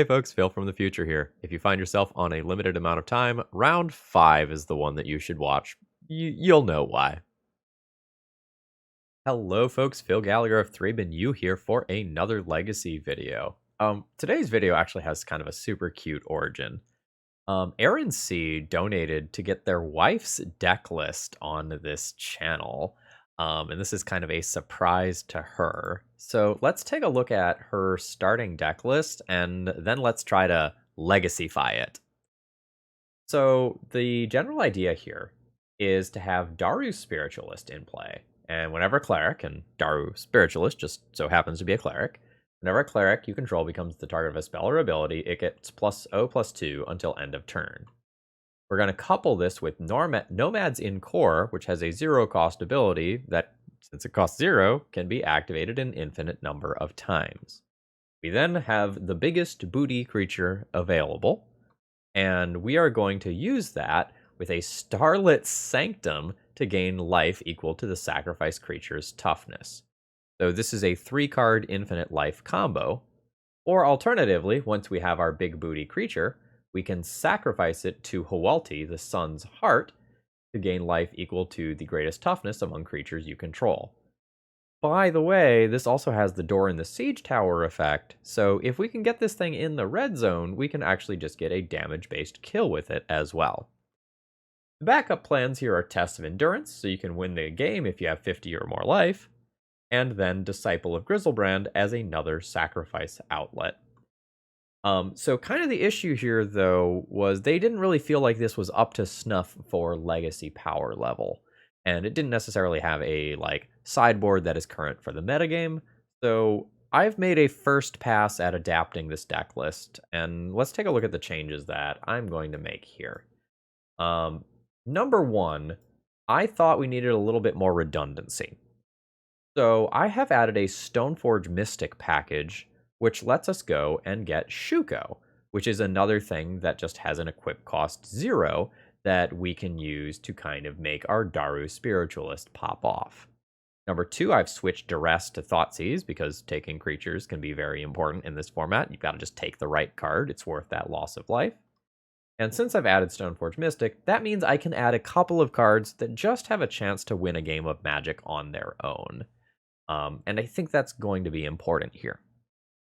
Hey folks, Phil from the future here. If you find yourself on a limited amount of time, round 5 is the one that you should watch. You'll know why. Hello folks, Phil Gallagher of ThrabenU here for another legacy video. Today's video actually has kind of a super cute origin. Aaron C donated to get their wife's deck list on this channel. And this is kind of a surprise to her. So let's take a look at her starting deck list, and then let's try to legacyfy it. So the general idea here is to have Daru Spiritualist in play. And whenever a cleric, and Daru Spiritualist just so happens to be a cleric, whenever a cleric you control becomes the target of a spell or ability, it gets +0/+2 until end of turn. We're going to couple this with Nomads en-Kor, which has a 0-cost ability that, since it costs 0, can be activated an infinite number of times. We then have the biggest booty creature available, and we are going to use that with a Starlit Sanctum to gain life equal to the sacrifice creature's toughness. So this is a 3-card infinite life combo, or alternatively, once we have our big booty creature, we can sacrifice it to Huatli, the sun's heart, to gain life equal to the greatest toughness among creatures you control. By the way, this also has the door in the siege tower effect, so if we can get this thing in the red zone, we can actually just get a damage-based kill with it as well. The backup plans here are Tests of Endurance, so you can win the game if you have 50 or more life, and then Disciple of Griselbrand as another sacrifice outlet. So kind of the issue here, though, was they didn't really feel like this was up to snuff for legacy power level. And it didn't necessarily have a, sideboard that is current for the metagame. So I've made a first pass at adapting this deck list. And let's take a look at the changes that I'm going to make here. Number 1, I thought we needed a little bit more redundancy. So I have added a Stoneforge Mystic package, which lets us go and get Shuko, which is another thing that just has an equip cost 0 that we can use to kind of make our Daru Spiritualist pop off. Number 2, I've switched Duress to Thoughtseize because taking creatures can be very important in this format. You've got to just take the right card. It's worth that loss of life. And since I've added Stoneforge Mystic, that means I can add a couple of cards that just have a chance to win a game of Magic on their own. And I think that's going to be important here.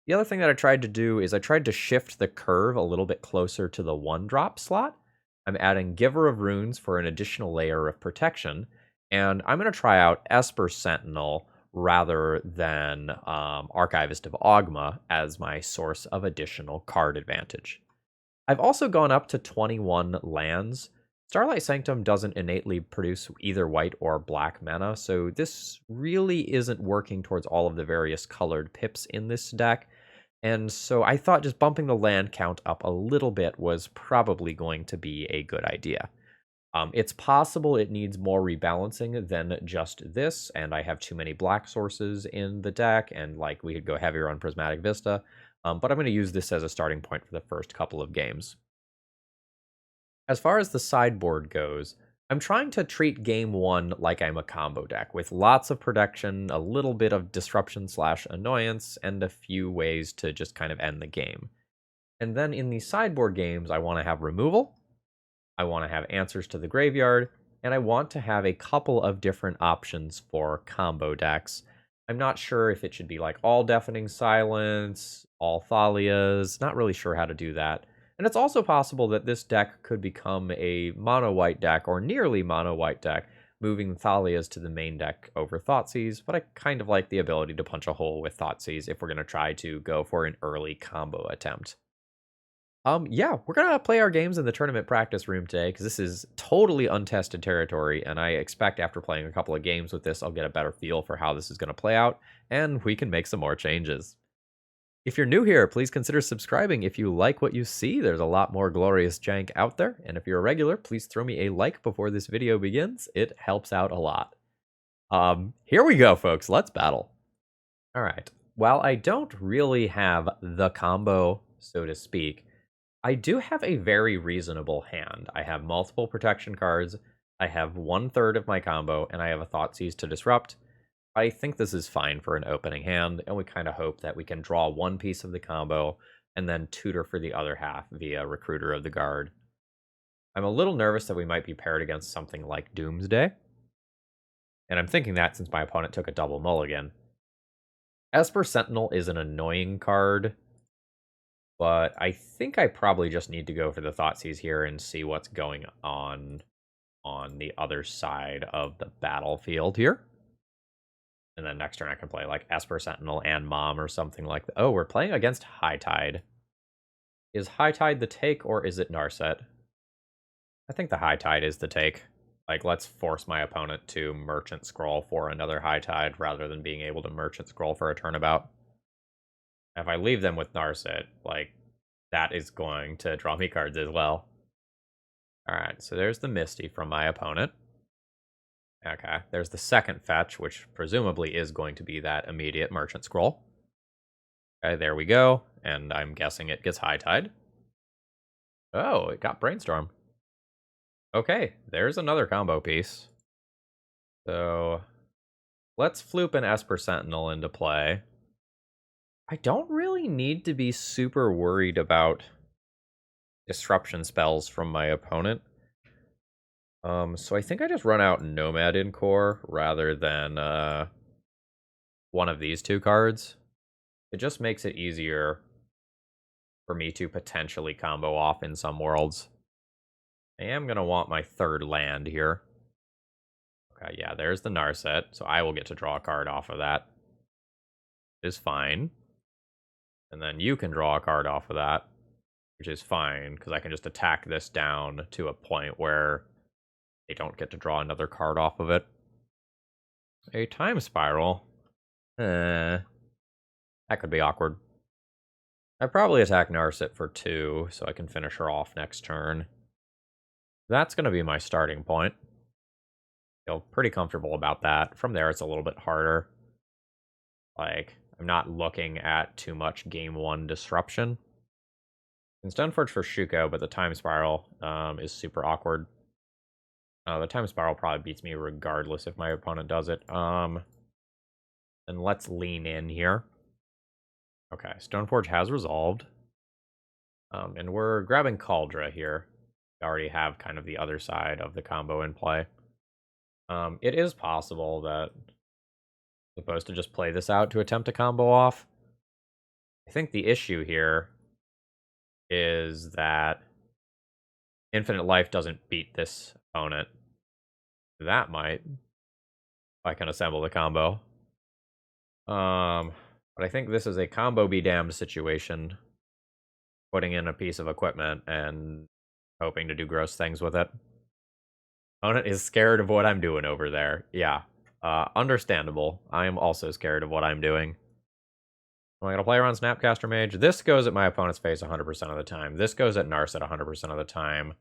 The other thing that I tried to do is I tried to shift the curve a little bit closer to the 1-drop slot. I'm adding Giver of Runes for an additional layer of protection, and I'm going to try out Esper Sentinel rather than Archivist of Ogma as my source of additional card advantage. I've also gone up to 21 lands. Starlit Sanctum doesn't innately produce either white or black mana, so this really isn't working towards all of the various colored pips in this deck. And so I thought just bumping the land count up a little bit was probably going to be a good idea. It's possible it needs more rebalancing than just this, and I have too many black sources in the deck, and we could go heavier on Prismatic Vista, but I'm going to use this as a starting point for the first couple of games. As far as the sideboard goes, I'm trying to treat game 1 like I'm a combo deck, with lots of protection, a little bit of disruption/annoyance, and a few ways to just kind of end the game. And then in the sideboard games, I want to have removal, I want to have answers to the graveyard, and I want to have a couple of different options for combo decks. I'm not sure if it should be all Deafening Silence, all Thalias, not really sure how to do that. And it's also possible that this deck could become a mono-white deck, or nearly mono-white deck, moving Thalias to the main deck over Thoughtseize, but I kind of like the ability to punch a hole with Thoughtseize if we're going to try to go for an early combo attempt. Yeah, we're going to play our games in the tournament practice room today, because this is totally untested territory, and I expect after playing a couple of games with this, I'll get a better feel for how this is going to play out, and we can make some more changes. If you're new here, please consider subscribing if you like what you see. There's a lot more glorious jank out there. And if you're a regular, please throw me a like before this video begins. It helps out a lot. Here we go, folks. Let's battle. All right. While I don't really have the combo, so to speak, I do have a very reasonable hand. I have multiple protection cards. I have 1/3 of my combo, and I have a Thoughtseize to disrupt. I think this is fine for an opening hand, and we kind of hope that we can draw one piece of the combo, and then tutor for the other half via Recruiter of the Guard. I'm a little nervous that we might be paired against something like Doomsday. And I'm thinking that since my opponent took a double mulligan. Esper Sentinel is an annoying card, but I think I probably just need to go for the Thoughtseize here and see what's going on the other side of the battlefield here. And then next turn I can play like Esper Sentinel and Mom or something like that. Oh, we're playing against High Tide. Is High Tide the take or is it Narset? I think the High Tide is the take. Like, let's force my opponent to Merchant Scroll for another High Tide rather than being able to Merchant Scroll for a turnabout. If I leave them with Narset, like, that is going to draw me cards as well. Alright, so there's the Misty from my opponent. Okay, there's the second fetch, which presumably is going to be that immediate Merchant Scroll. Okay, there we go, and I'm guessing it gets High Tide. Oh, it got Brainstorm. Okay, there's another combo piece. So, let's floop an Esper Sentinel into play. I don't really need to be super worried about disruption spells from my opponent. So I think I just run out Nomad en-Kor rather than one of these two cards. It just makes it easier for me to potentially combo off in some worlds. I am going to want my third land here. Okay, yeah, there's the Narset, so I will get to draw a card off of that. Is fine. And then you can draw a card off of that, which is fine, because I can just attack this down to a point where they don't get to draw another card off of it. A Time Spiral? That could be awkward. I probably attack Narset for 2, so I can finish her off next turn. That's going to be my starting point. Feel pretty comfortable about that. From there, it's a little bit harder. Like, I'm not looking at too much game 1 disruption. It's Stoneforge for Shuko, but the Time Spiral is super awkward. The Time Spiral probably beats me regardless if my opponent does it. And let's lean in here. Okay, Stoneforge has resolved. And we're grabbing Caldra here. We already have kind of the other side of the combo in play. It is possible that I'm supposed to just play this out to attempt a combo off. I think the issue here is that Infinite Life doesn't beat this opponent. That might, if I can assemble the combo. But I think this is a combo be damned situation. Putting in a piece of equipment and hoping to do gross things with it. Opponent is scared of what I'm doing over there. Yeah. Understandable. I am also scared of what I'm doing. Am I going to play around Snapcaster Mage? This goes at my opponent's face 100% of the time. This goes at Narset 100% of the time.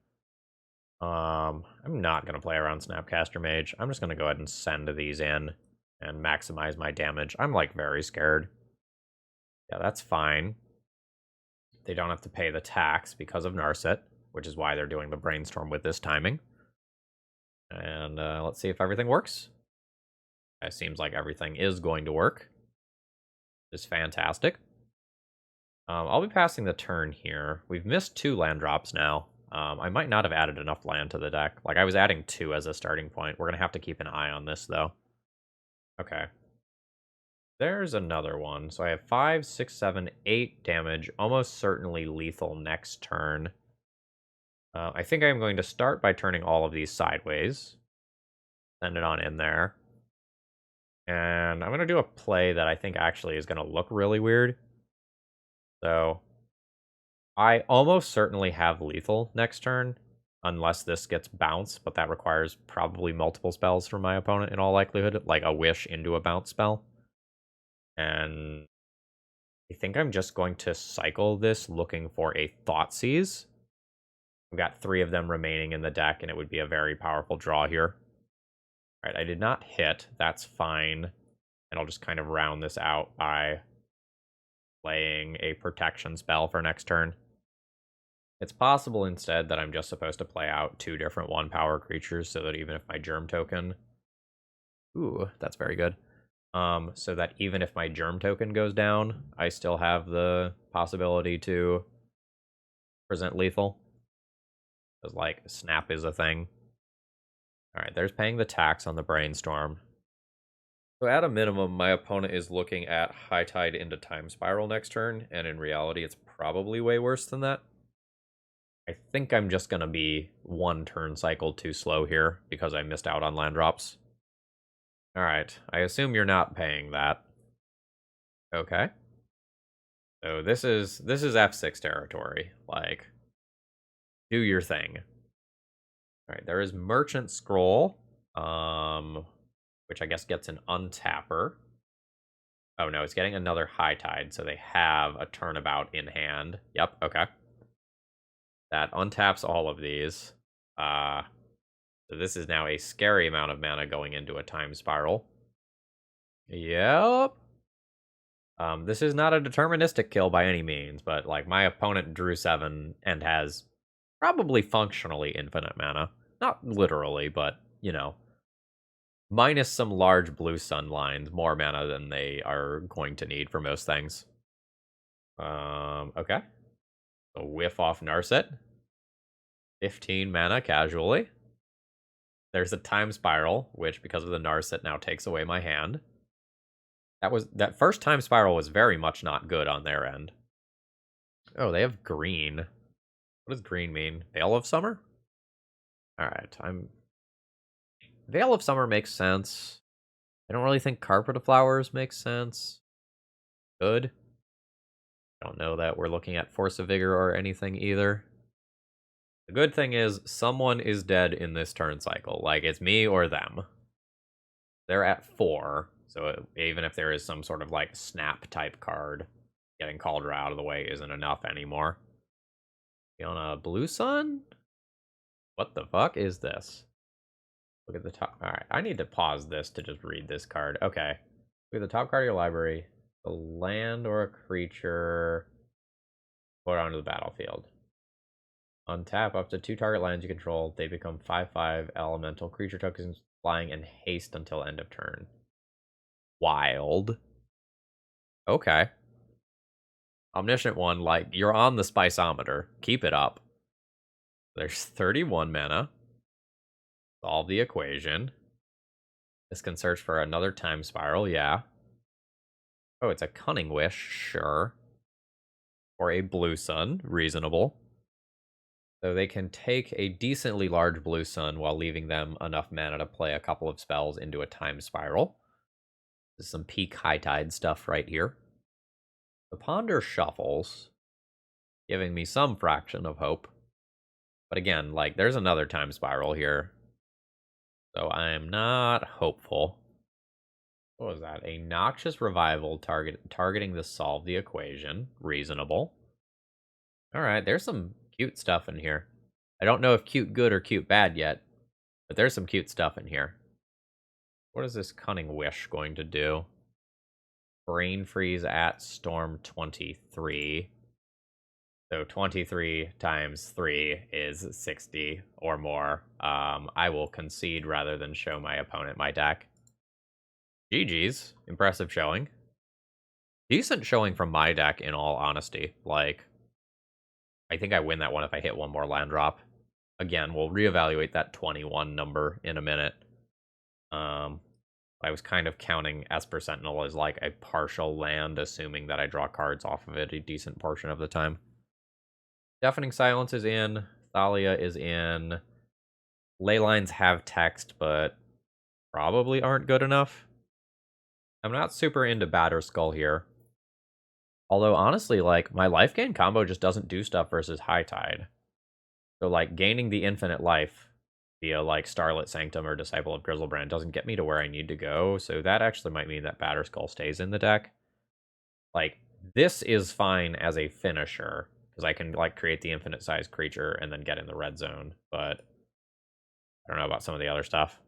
I'm not going to play around Snapcaster Mage. I'm just going to go ahead and send these in and maximize my damage. I'm, like, very scared. Yeah, that's fine. They don't have to pay the tax because of Narset, which is why they're doing the Brainstorm with this timing. And let's see if everything works. It seems like everything is going to work. It's fantastic. I'll be passing the turn here. We've missed 2 land drops now. I might not have added enough land to the deck. Like, I was adding 2 as a starting point. We're going to have to keep an eye on this, though. Okay. There's another one. So I have 5, 6, 7, 8 damage. Almost certainly lethal next turn. I think I'm going to start by turning all of these sideways. Send it on in there. And I'm going to do a play that I think actually is going to look really weird. So I almost certainly have lethal next turn, unless this gets bounced, but that requires probably multiple spells from my opponent in all likelihood, like a wish into a bounce spell. And I think I'm just going to cycle this looking for a Thoughtseize. I've got 3 of them remaining in the deck, and it would be a very powerful draw here. All right, I did not hit. That's fine. And I'll just kind of round this out by playing a protection spell for next turn. It's possible instead that I'm just supposed to play out 2 different 1-power creatures so that even if my Germ token... Ooh, that's very good. So that even if my germ token goes down, I still have the possibility to present lethal. Because, like, snap is a thing. Alright, there's paying the tax on the brainstorm. So at a minimum, my opponent is looking at High Tide into Time Spiral next turn, and in reality, it's probably way worse than that. I think I'm just going to be one turn cycle too slow here, because I missed out on land drops. Alright, I assume you're not paying that. Okay. So this is F6 territory. Like, do your thing. Alright, there is Merchant Scroll, which I guess gets an untapper. Oh no, it's getting another High Tide, so they have a turnabout in hand. Yep, okay. That untaps all of these. So this is now a scary amount of mana going into a Time Spiral. Yep. This is not a deterministic kill by any means, but like my opponent drew 7 and has probably functionally infinite mana. Not literally, but, you know, minus some large blue sun lines, more mana than they are going to need for most things. Okay. So whiff off Narset. 15 mana casually. There's a Time Spiral, which because of the Narset now takes away my hand. That first Time Spiral was very much not good on their end. Oh, they have green. What does green mean? Veil of Summer? Alright, Veil of Summer makes sense. I don't really think Carpet of Flowers makes sense. Good. I don't know that we're looking at Force of Vigor or anything either. The good thing is, someone is dead in this turn cycle. Like, it's me or them. They're at 4, so even if there is some sort of, like, snap-type card, getting Cauldron out of the way isn't enough anymore. You on a Blue Sun? What the fuck is this? Look at the top. Alright, I need to pause this to just read this card. Okay. Look at the top card of your library. A land or a creature put onto the battlefield. Untap up to 2 target lands you control. They become 5/5 elemental creature tokens, flying and haste until end of turn. Wild. Okay. Omniscient one, like, you're on the Spiceometer. Keep it up. There's 31 mana. Solve the equation. This can search for another Time Spiral, yeah. Oh, it's a Cunning Wish, sure. Or a Blue Sun, reasonable. So they can take a decently large Blue Sun while leaving them enough mana to play a couple of spells into a Time Spiral. This is some peak High Tide stuff right here. The Ponder shuffles, giving me some fraction of hope. But again, like, there's another Time Spiral here. So I'm not hopeful. What was that? A Noxious Revival targeting the Solve the Equation. Reasonable. Alright, there's some cute stuff in here. I don't know if cute good or cute bad yet, but there's some cute stuff in here. What is this Cunning Wish going to do? Brain Freeze at Storm 23. So 23 times 3 is 60 or more. I will concede rather than show my opponent my deck. GG's. Impressive showing. Decent showing from my deck, in all honesty. Like, I think I win that one if I hit one more land drop. Again, we'll reevaluate that 21 number in a minute. I was kind of counting Esper Sentinel as like a partial land, assuming that I draw cards off of it a decent portion of the time. Deafening Silence is in. Thalia is in. Leylines have text, but probably aren't good enough. I'm not super into Batterskull here. Although, honestly, like, my Lifegain combo just doesn't do stuff versus High Tide. So, like, gaining the infinite life via, like, Starlit Sanctum or Disciple of Griselbrand doesn't get me to where I need to go, so that actually might mean that Batterskull stays in the deck. Like, this is fine as a finisher, because I can, like, create the infinite size creature and then get in the red zone, but I don't know about some of the other stuff.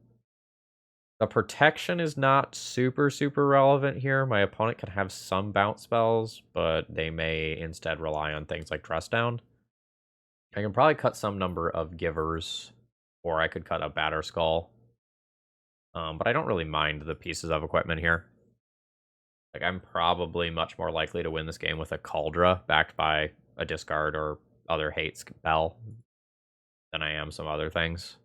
The protection is not super relevant here. My opponent can have some bounce spells, but they may instead rely on things like Trust Down. I can probably cut some number of Givers, or I could cut a Batterskull. But I don't really mind the pieces of equipment here. Like, I'm probably much more likely to win this game with a Cauldra backed by a discard or other hate spell than I am some other things.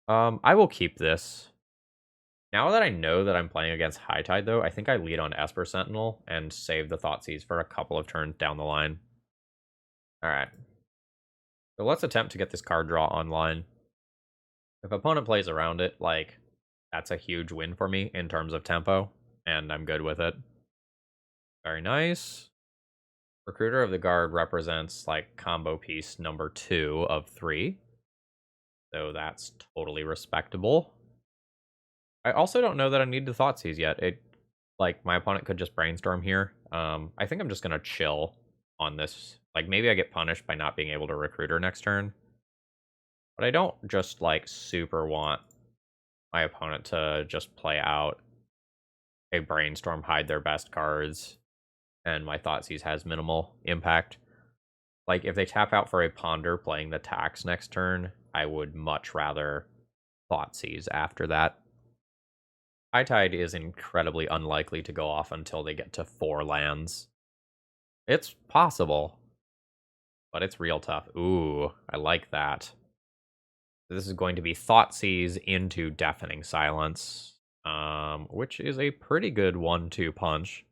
I will keep this. Now that I know that I'm playing against High Tide, though, I think I lead on Esper Sentinel and save the Thoughtseize for a couple of turns down the line. Alright. So let's attempt to get this card draw online. If opponent plays around it, like, that's a huge win for me in terms of tempo, and I'm good with it. Very nice. Recruiter of the Guard represents, like, combo piece number 2 of 3. So that's totally respectable. I also don't know that I need the Thoughtseize yet. Like, my opponent could just brainstorm here. I think I'm just gonna chill on this. Like, maybe I get punished by not being able to Recruiter next turn. But I don't just, like, super want my opponent to just play out a brainstorm, hide their best cards, and my Thoughtseize has minimal impact. Like, if they tap out for a Ponder playing the tax next turn, I would much rather Thoughtseize after that. High Tide is incredibly unlikely to go off until they get to 4 lands. It's possible, but it's real tough. Ooh, I like that. This is going to be Thoughtseize into Deafening Silence, which is a pretty good 1-2 punch.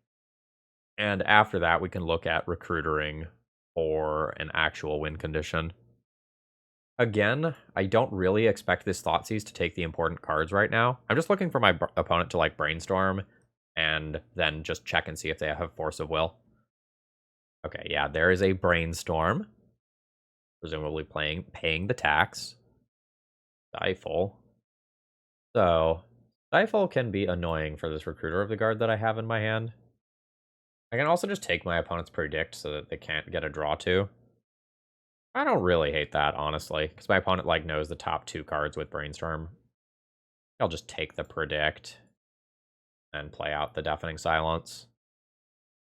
And after that, we can look at recruitering for an actual win condition. Again, I don't really expect this Thoughtseize to take the important cards right now. I'm just looking for my opponent to, like, brainstorm and then just check and see if they have Force of Will. Okay, yeah, there is a brainstorm. Presumably paying the tax. Stifle. So, Stifle can be annoying for this Recruiter of the Guard that I have in my hand. I can also just take my opponent's Predict so that they can't get a draw to. I don't really hate that, honestly, because my opponent, like, knows the top 2 cards with Brainstorm. I'll just take the Predict and play out the Deafening Silence.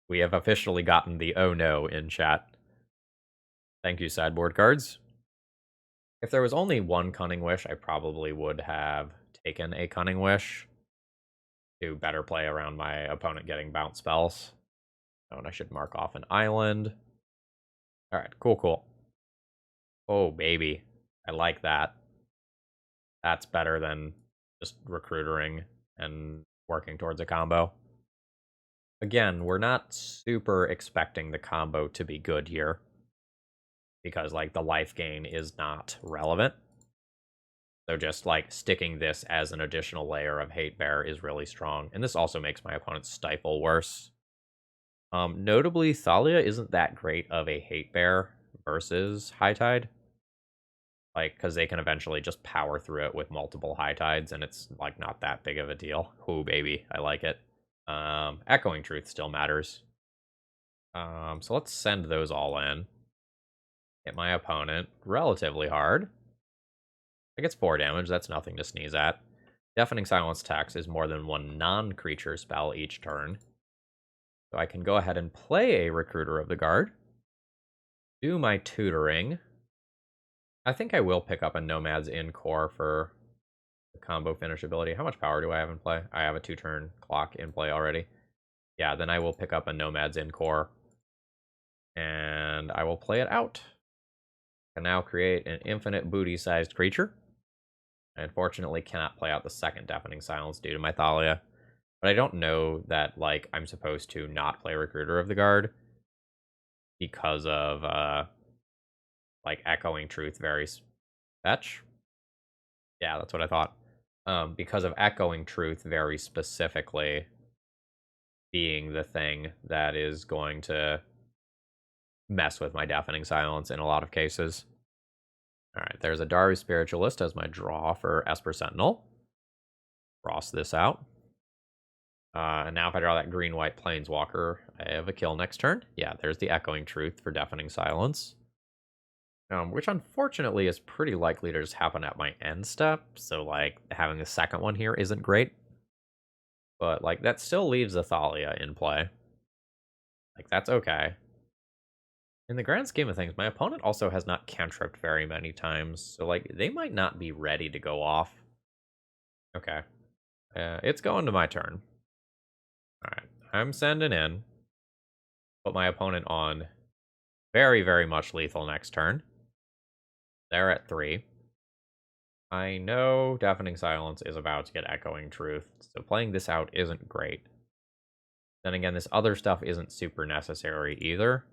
We have officially gotten the oh no in chat. Thank you, sideboard cards. If there was only one Cunning Wish, I probably would have taken a Cunning Wish to better play around my opponent getting bounce spells. Oh, and I should mark off an island. Alright, cool. Oh, baby. I like that. That's better than just recruitering and working towards a combo. Again, we're not super expecting the combo to be good here, because, like, the life gain is not relevant. So just, like, sticking this as an additional layer of Hate Bear is really strong. And this also makes my opponent's Stifle worse. Notably, Thalia isn't that great of a Hate Bear versus High Tide. Like, because they can eventually just power through it with multiple High Tides, and it's, like, not that big of a deal. Ooh, baby, I like it. Echoing Truth still matters. So let's send those all in. Hit my opponent relatively hard. It gets 4 damage, that's nothing to sneeze at. Deafening Silence attacks is more than 1 non-creature spell each turn. So I can go ahead and play a Recruiter of the Guard. Do my tutoring. I think I will pick up a Nomads en-Kor for the combo finish ability. How much power do I have in play? I have a 2-turn clock in play already. Yeah, then I will pick up a Nomads en-Kor. And I will play it out. I can now create an infinite booty-sized creature. I unfortunately cannot play out the second Deafening Silence due to my Thalia. But I don't know that, like, I'm supposed to not play Recruiter of the Guard because of, like, Echoing Truth varies. Fetch? Yeah, that's what I thought. Because of Echoing Truth very specifically being the thing that is going to mess with my Deafening Silence in a lot of cases. Alright, there's a Daru Spiritualist as my draw for Esper Sentinel. Cross this out. And now if I draw that green-white Planeswalker, I have a kill next turn. Yeah, there's the Echoing Truth for Deafening Silence. Which unfortunately is pretty likely to just happen at my end step. So, like, having a second one here isn't great. But, like, that still leaves a Thalia in play. Like, that's okay. In the grand scheme of things, my opponent also has not cantripped very many times. So, like, they might not be ready to go off. Okay. It's going to my turn. Alright. I'm sending in. Put my opponent on very, very much lethal next turn. They're at 3. I know Deafening Silence is about to get Echoing Truth, so playing this out isn't great. Then again, this other stuff isn't super necessary either.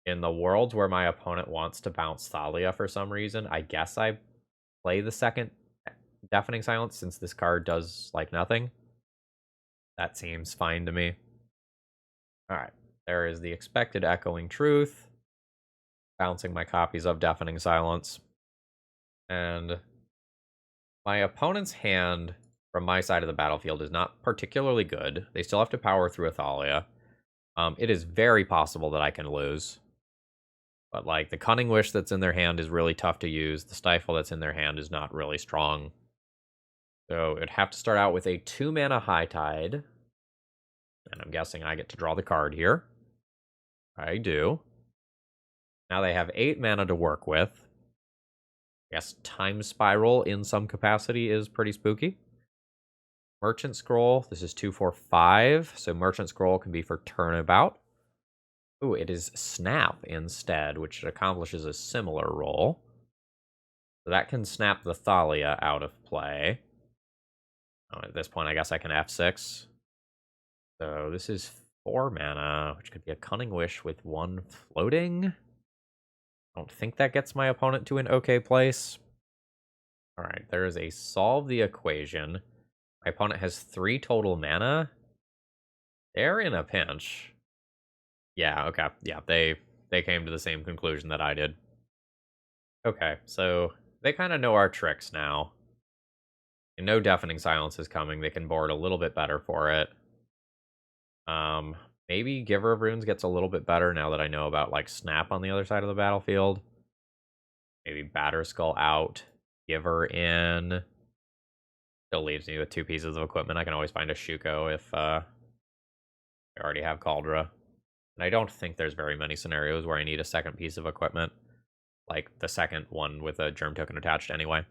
In the worlds where my opponent wants to bounce Thalia for some reason, I guess I play the second Deafening Silence since this card does, like, nothing. That seems fine to me. Alright, there is the expected Echoing Truth. Bouncing my copies of Deafening Silence. And my opponent's hand from my side of the battlefield is not particularly good. They still have to power through a Thalia. It is very possible that I can lose. But, like, the Cunning Wish that's in their hand is really tough to use. The Stifle that's in their hand is not really strong. So it'd have to start out with a 2-mana High Tide. And I'm guessing I get to draw the card here. I do. Now they have 8 mana to work with. I guess Time Spiral in some capacity is pretty spooky. Merchant Scroll, this is 2, 4, 5. So Merchant Scroll can be for Turnabout. Ooh, it is Snap instead, which accomplishes a similar role. So that can snap the Thalia out of play. Oh, at this point, I guess I can F6. So this is 4 mana, which could be a Cunning Wish with 1 floating. I don't think that gets my opponent to an okay place. Alright, there is a Solve the Equation. My opponent has 3 total mana. They're in a pinch. Yeah, okay. Yeah, they came to the same conclusion that I did. Okay, so they kind of know our tricks now. They know Deafening Silence is coming. They can board a little bit better for it. Maybe Giver of Runes gets a little bit better now that I know about, like, Snap on the other side of the battlefield. Maybe Batter Skull out, Giver in. Still leaves me with 2 pieces of equipment. I can always find a Shuko if I already have Caldra. And I don't think there's very many scenarios where I need a second piece of equipment. Like the second one with a Germ Token attached anyway.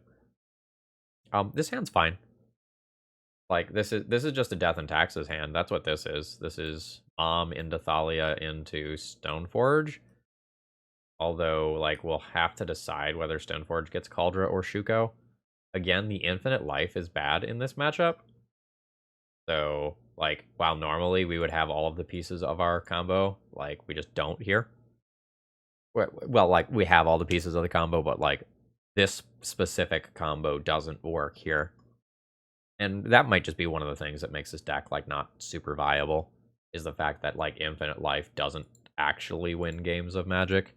This hand's fine. Like, this is just a Death and Taxes hand. That's what this is. This is into Thalia into Stoneforge. Although, like, we'll have to decide whether Stoneforge gets Caldra or Shuko. Again, the infinite life is bad in this matchup. So, like, while normally we would have all of the pieces of our combo, like, we just don't here. Well, like, we have all the pieces of the combo, but, like, this specific combo doesn't work here. And that might just be one of the things that makes this deck, like, not super viable, is the fact that, like, infinite life doesn't actually win games of Magic.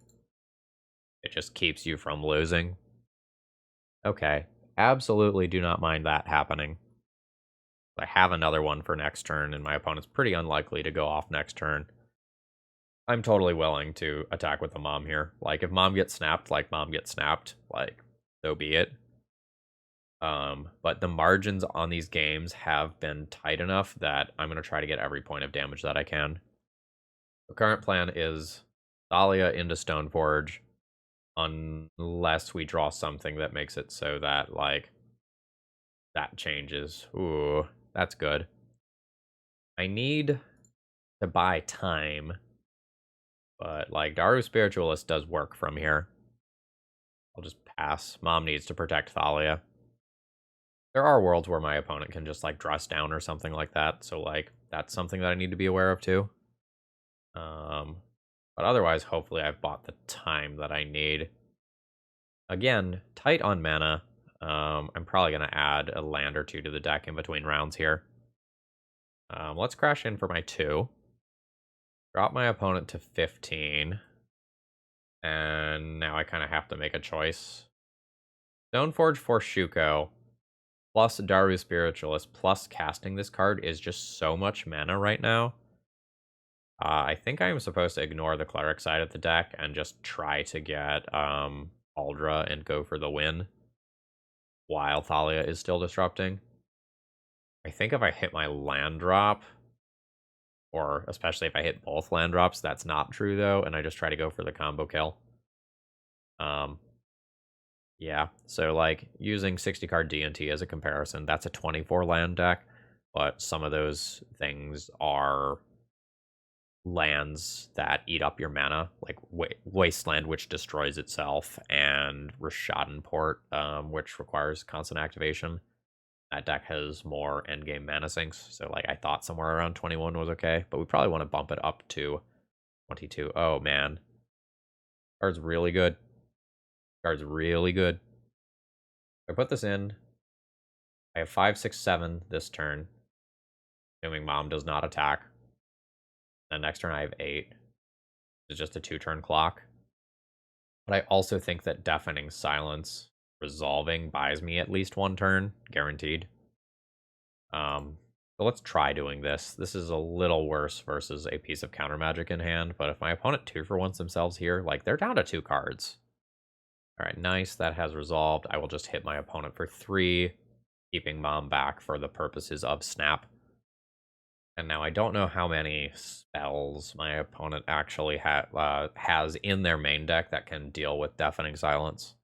It just keeps you from losing. Okay, absolutely do not mind that happening. I have another one for next turn, and my opponent's pretty unlikely to go off next turn. I'm totally willing to attack with the Mom here. Like, if Mom gets snapped, like, Mom gets snapped, like, so be it. But the margins on these games have been tight enough that I'm going to try to get every point of damage that I can. The current plan is Thalia into Stoneforge, unless we draw something that makes it so that, like, that changes. Ooh, that's good. I need to buy time, but, like, Daru Spiritualist does work from here. I'll just pass. Mom needs to protect Thalia. There are worlds where my opponent can just, like, dress down or something like that, so, like, that's something that I need to be aware of too. But otherwise, hopefully I've bought the time that I need. Again, tight on mana. I'm probably going to add a land or 2 to the deck in between rounds here. Let's crash in for my 2. Drop my opponent to 15. And now I kind of have to make a choice. Stoneforge for Shuko, plus Daru Spiritualist, plus casting this card is just so much mana right now. I think I am supposed to ignore the Cleric side of the deck and just try to get Aldra and go for the win while Thalia is still disrupting. I think if I hit my land drop, or especially if I hit both land drops, that's not true though, and I just try to go for the combo kill. Yeah, so, like, using 60 card D&T as a comparison, that's a 24 land deck. but some of those things are lands that eat up your mana, like Wasteland, which destroys itself, and Rishadenport, which requires constant activation. That deck has more endgame mana sinks, so like I thought somewhere around 21 was okay, but we probably want to bump it up to 22. Oh man, card's really good. Card's really good. I put this in. I have 5, 6, 7 this turn, assuming Mom does not attack. And next turn I have 8. It's just a 2-turn clock. But I also think that Deafening Silence resolving buys me at least 1 turn, guaranteed. So let's try doing this. This is a little worse versus a piece of counter magic in hand, but if my opponent 2-for-1s themselves here, like they're down to 2 cards. Alright, nice. That has resolved. I will just hit my opponent for 3, keeping Mom back for the purposes of Snap. And now I don't know how many spells my opponent actually has in their main deck that can deal with Deafening Silence.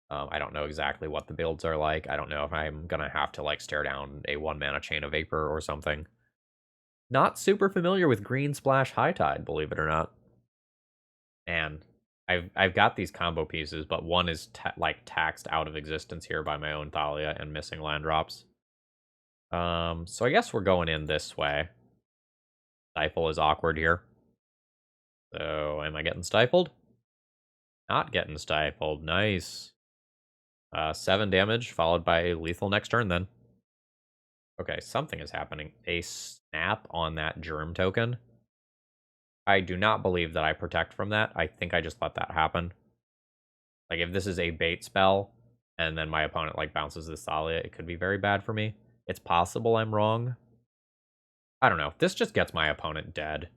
I don't know exactly what the builds are like. I don't know if I'm going to have to like stare down a 1-mana Chain of Vapor or something. Not super familiar with Green Splash High Tide, believe it or not. And I've got these combo pieces, but one is like taxed out of existence here by my own Thalia and missing land drops. So I guess we're going in this way. Stifle is awkward here. So am I getting stifled? Not getting stifled. Nice. 7 damage, followed by lethal next turn then. Okay, something is happening. A snap on that germ token. I do not believe that I protect from that. I think I just let that happen. Like, if this is a bait spell, and then my opponent, like, bounces this Thalia, it could be very bad for me. It's possible I'm wrong. I don't know. This just gets my opponent dead.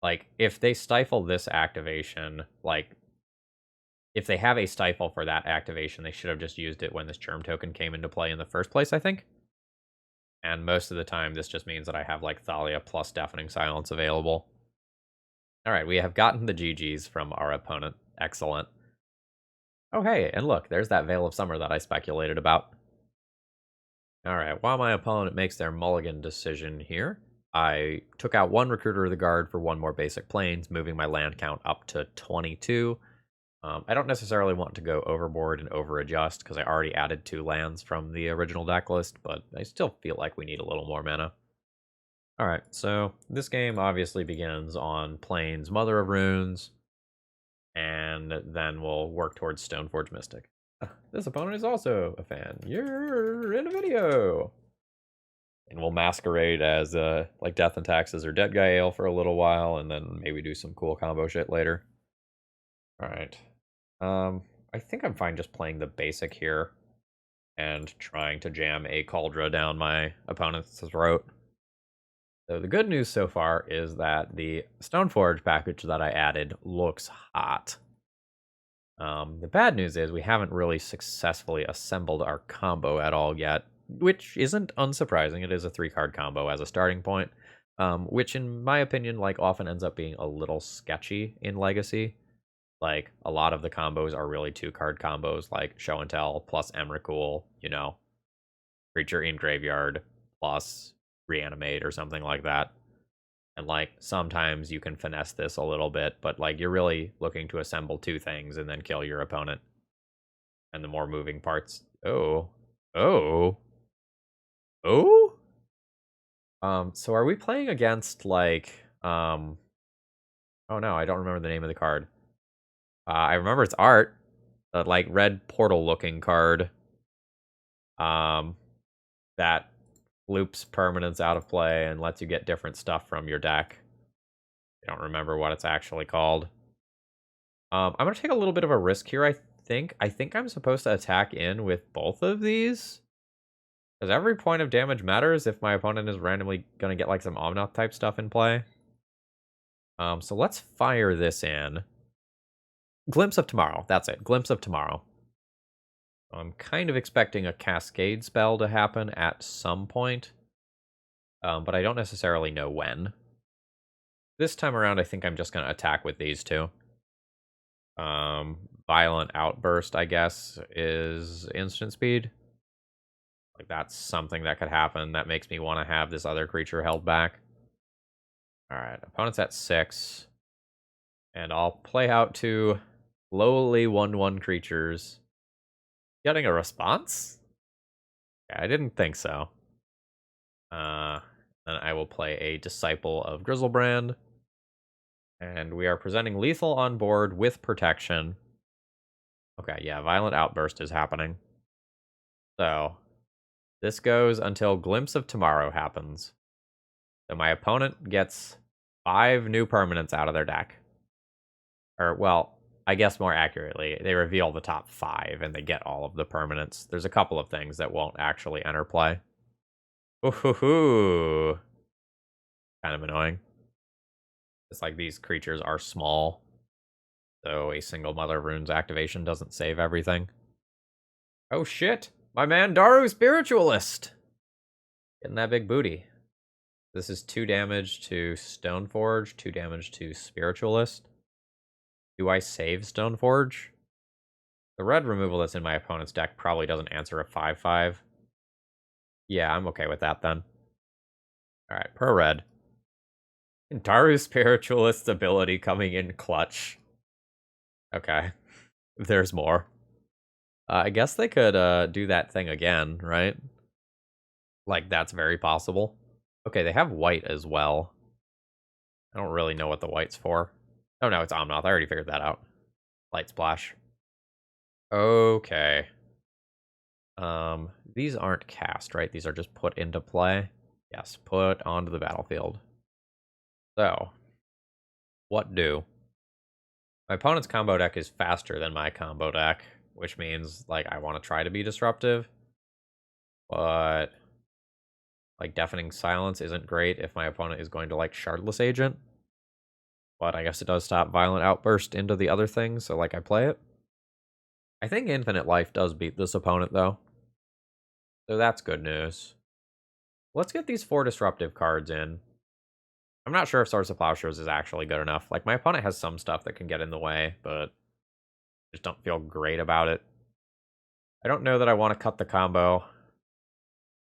Like, if they stifle this activation, like, if they have a stifle for that activation, they should have just used it when this germ token came into play in the first place, I think. And most of the time, this just means that I have, like, Thalia plus Deafening Silence available. Alright, we have gotten the GGs from our opponent. Excellent. Oh, hey, and look, there's that Veil of Summer that I speculated about. Alright, while my opponent makes their mulligan decision here, I took out 1 Recruiter of the Guard for 1 more basic planes, moving my land count up to 22. I don't necessarily want to go overboard and over-adjust, because I already added 2 lands from the original deck list, but I still feel like we need a little more mana. Alright, so this game obviously begins on Plains Mother of Runes, and then we'll work towards Stoneforge Mystic. This opponent is also a fan. You're in a video! And we'll masquerade as like Death and Taxes or Dead Guy Ale for a little while, and then maybe do some cool combo shit later. Alright. I think I'm fine just playing the basic here and trying to jam a Cauldra down my opponent's throat. So the good news so far is that the Stoneforge package that I added looks hot. The bad news is we haven't really successfully assembled our combo at all yet, which isn't unsurprising. It is a 3-card combo as a starting point, which in my opinion, like, often ends up being a little sketchy in Legacy. Like, a lot of the combos are really 2-card combos, like Show and Tell plus Emrakul, you know, Creature in Graveyard plus Reanimate or something like that. And, like, sometimes you can finesse this a little bit, but, like, you're really looking to assemble 2 things and then kill your opponent. And the more moving parts... Oh. Oh. Oh? So are we playing against, like, Oh no, I don't remember the name of the card. I remember it's art. The, like, red portal-looking card. That loops permanents out of play and lets you get different stuff from your deck. I don't remember what it's actually called. I'm going to take a little bit of a risk here, I think. I think I'm supposed to attack in with both of these. Because every point of damage matters if my opponent is randomly going to get, like, some Omnath type stuff in play. So let's fire this in. Glimpse of Tomorrow. That's it. Glimpse of Tomorrow. I'm kind of expecting a Cascade spell to happen at some point. But I don't necessarily know when. This time around, I think I'm just going to attack with these 2. Violent Outburst, I guess, is instant speed. Like, that's something that could happen that makes me want to have this other creature held back. Alright, opponent's at 6. And I'll play out 2 lowly 1/1 creatures. Getting a response? Yeah, I didn't think so. Then I will play a Disciple of Grizzlebrand. And we are presenting lethal on board with protection. Okay, yeah, Violent Outburst is happening. So, this goes until Glimpse of Tomorrow happens. So my opponent gets 5 new permanents out of their deck. Or, well, I guess more accurately, they reveal the top 5 and they get all of the permanents. There's a couple of things that won't actually enter play. Ooh, kind of annoying. It's like these creatures are small, so a single Mother of Runes activation doesn't save everything. Oh shit! My man Daru Spiritualist! Getting that big booty. This is 2 damage to Stoneforge, 2 damage to Spiritualist. Do I save Stoneforge? The red removal that's in my opponent's deck probably doesn't answer a 5/5. Yeah, I'm okay with that then. Alright, per red. Daru Spiritualist's ability coming in clutch. Okay. There's more. I guess they could do that thing again, right? Like, that's very possible. Okay, they have white as well. I don't really know what the white's for. Oh no, it's Omnoth. I already figured that out. Light Splash. Okay. These aren't cast, right? These are just put into play. Yes, put onto the battlefield. So, what do? My opponent's combo deck is faster than my combo deck, which means, like, I want to try to be disruptive. But, like, Deafening Silence isn't great if my opponent is going to, like, Shardless Agent. But I guess it does stop Violent Outburst into the other thing, so, like, I play it. I think Infinite Life does beat this opponent, though. So that's good news. Let's get these 4 disruptive cards in. I'm not sure if Swords of Plowshares is actually good enough. Like, my opponent has some stuff that can get in the way, but I just don't feel great about it. I don't know that I want to cut the combo.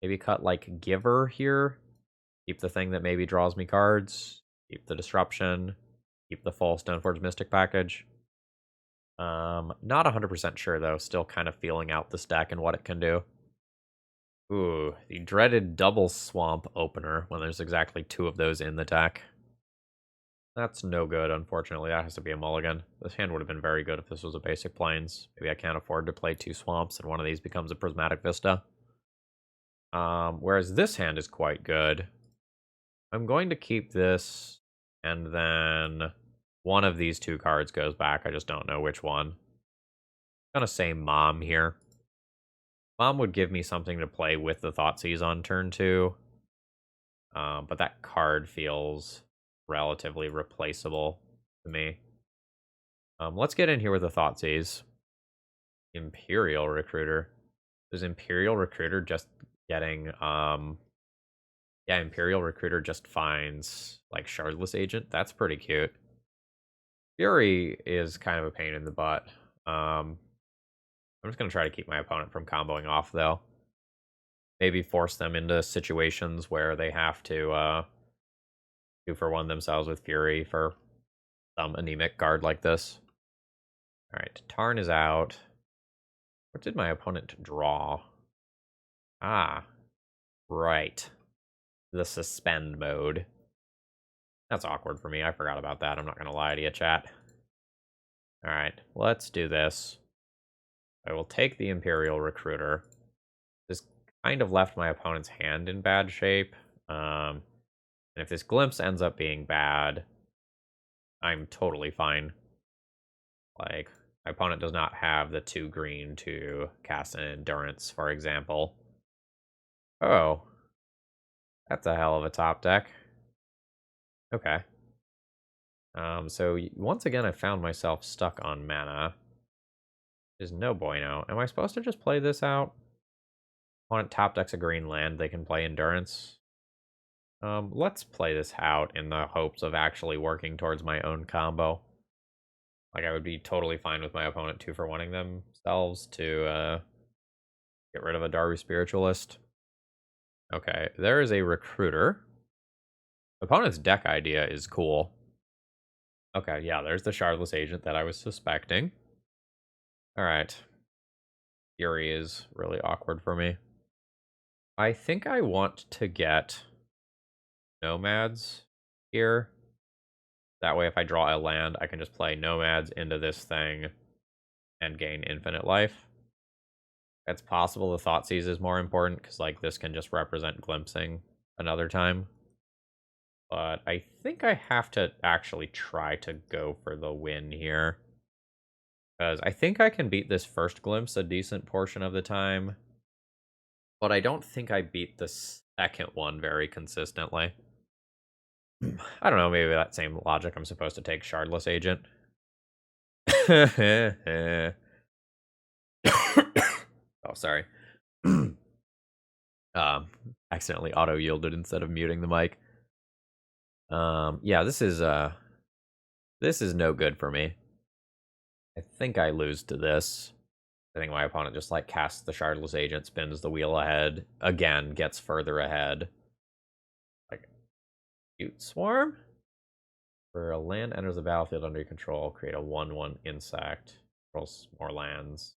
Maybe cut, like, Giver here. Keep the thing that maybe draws me cards. Keep the Disruption. Keep the full Stoneforge Mystic package. Not 100% sure, though. Still kind of feeling out this deck and what it can do. Ooh, the dreaded double swamp opener when there's exactly 2 of those in the deck. That's no good, unfortunately. That has to be a mulligan. This hand would have been very good if this was a basic plains. Maybe I can't afford to play 2 swamps and one of these becomes a Prismatic Vista. Whereas this hand is quite good. I'm going to keep this, and then one of these 2 cards goes back. I just don't know which one. I'm gonna say Mom here. Mom would give me something to play with the Thoughtseize on turn 2. But that card feels relatively replaceable to me. Let's get in here with the Thoughtseize. Imperial Recruiter. Is Imperial Recruiter just getting... Yeah, Imperial Recruiter just finds, like, Shardless Agent. That's pretty cute. Fury is kind of a pain in the butt. I'm just going to try to keep my opponent from comboing off, though. Maybe force them into situations where they have to 2-for-1 themselves with Fury for some anemic card like this. Alright, Tarn is out. What did my opponent draw? Ah, right. The suspend mode. That's awkward for me. I forgot about that. I'm not going to lie to you, chat. Alright, let's do this. I will take the Imperial Recruiter. This kind of left my opponent's hand in bad shape. And if this Glimpse ends up being bad, I'm totally fine. Like, my opponent does not have the 2 green to cast an Endurance, for example. Oh. That's a hell of a top deck. Okay. So once again, I found myself stuck on mana. There's no bueno. Am I supposed to just play this out? Opponent top decks a green land, they can play Endurance. Let's play this out in the hopes of actually working towards my own combo. Like, I would be totally fine with my opponent 2-for-1ing themselves to get rid of a Daru Spiritualist. Okay, there is a recruiter. Opponent's deck idea is cool. Okay, yeah, there's the Shardless Agent that I was suspecting. Alright. Fury is really awkward for me. I think I want to get Nomads here. That way, if I draw a land, I can just play Nomads into this thing and gain infinite life. It's possible the Thoughtseize is more important, because like this can just represent glimpsing another time. But I think I have to actually try to go for the win here. Because I think I can beat this first glimpse a decent portion of the time. But I don't think I beat the second one very consistently. I don't know, maybe that same logic I'm supposed to take Shardless Agent. Oh, sorry. Accidentally auto-yielded instead of muting the mic. Yeah, this is no good for me. I think I lose to this. I think my opponent just like casts the Shardless Agent, spins the wheel ahead, again, gets further ahead. Like, Cute Swarm? For a land enters the battlefield under your control, create a 1/1 insect. Rolls more lands.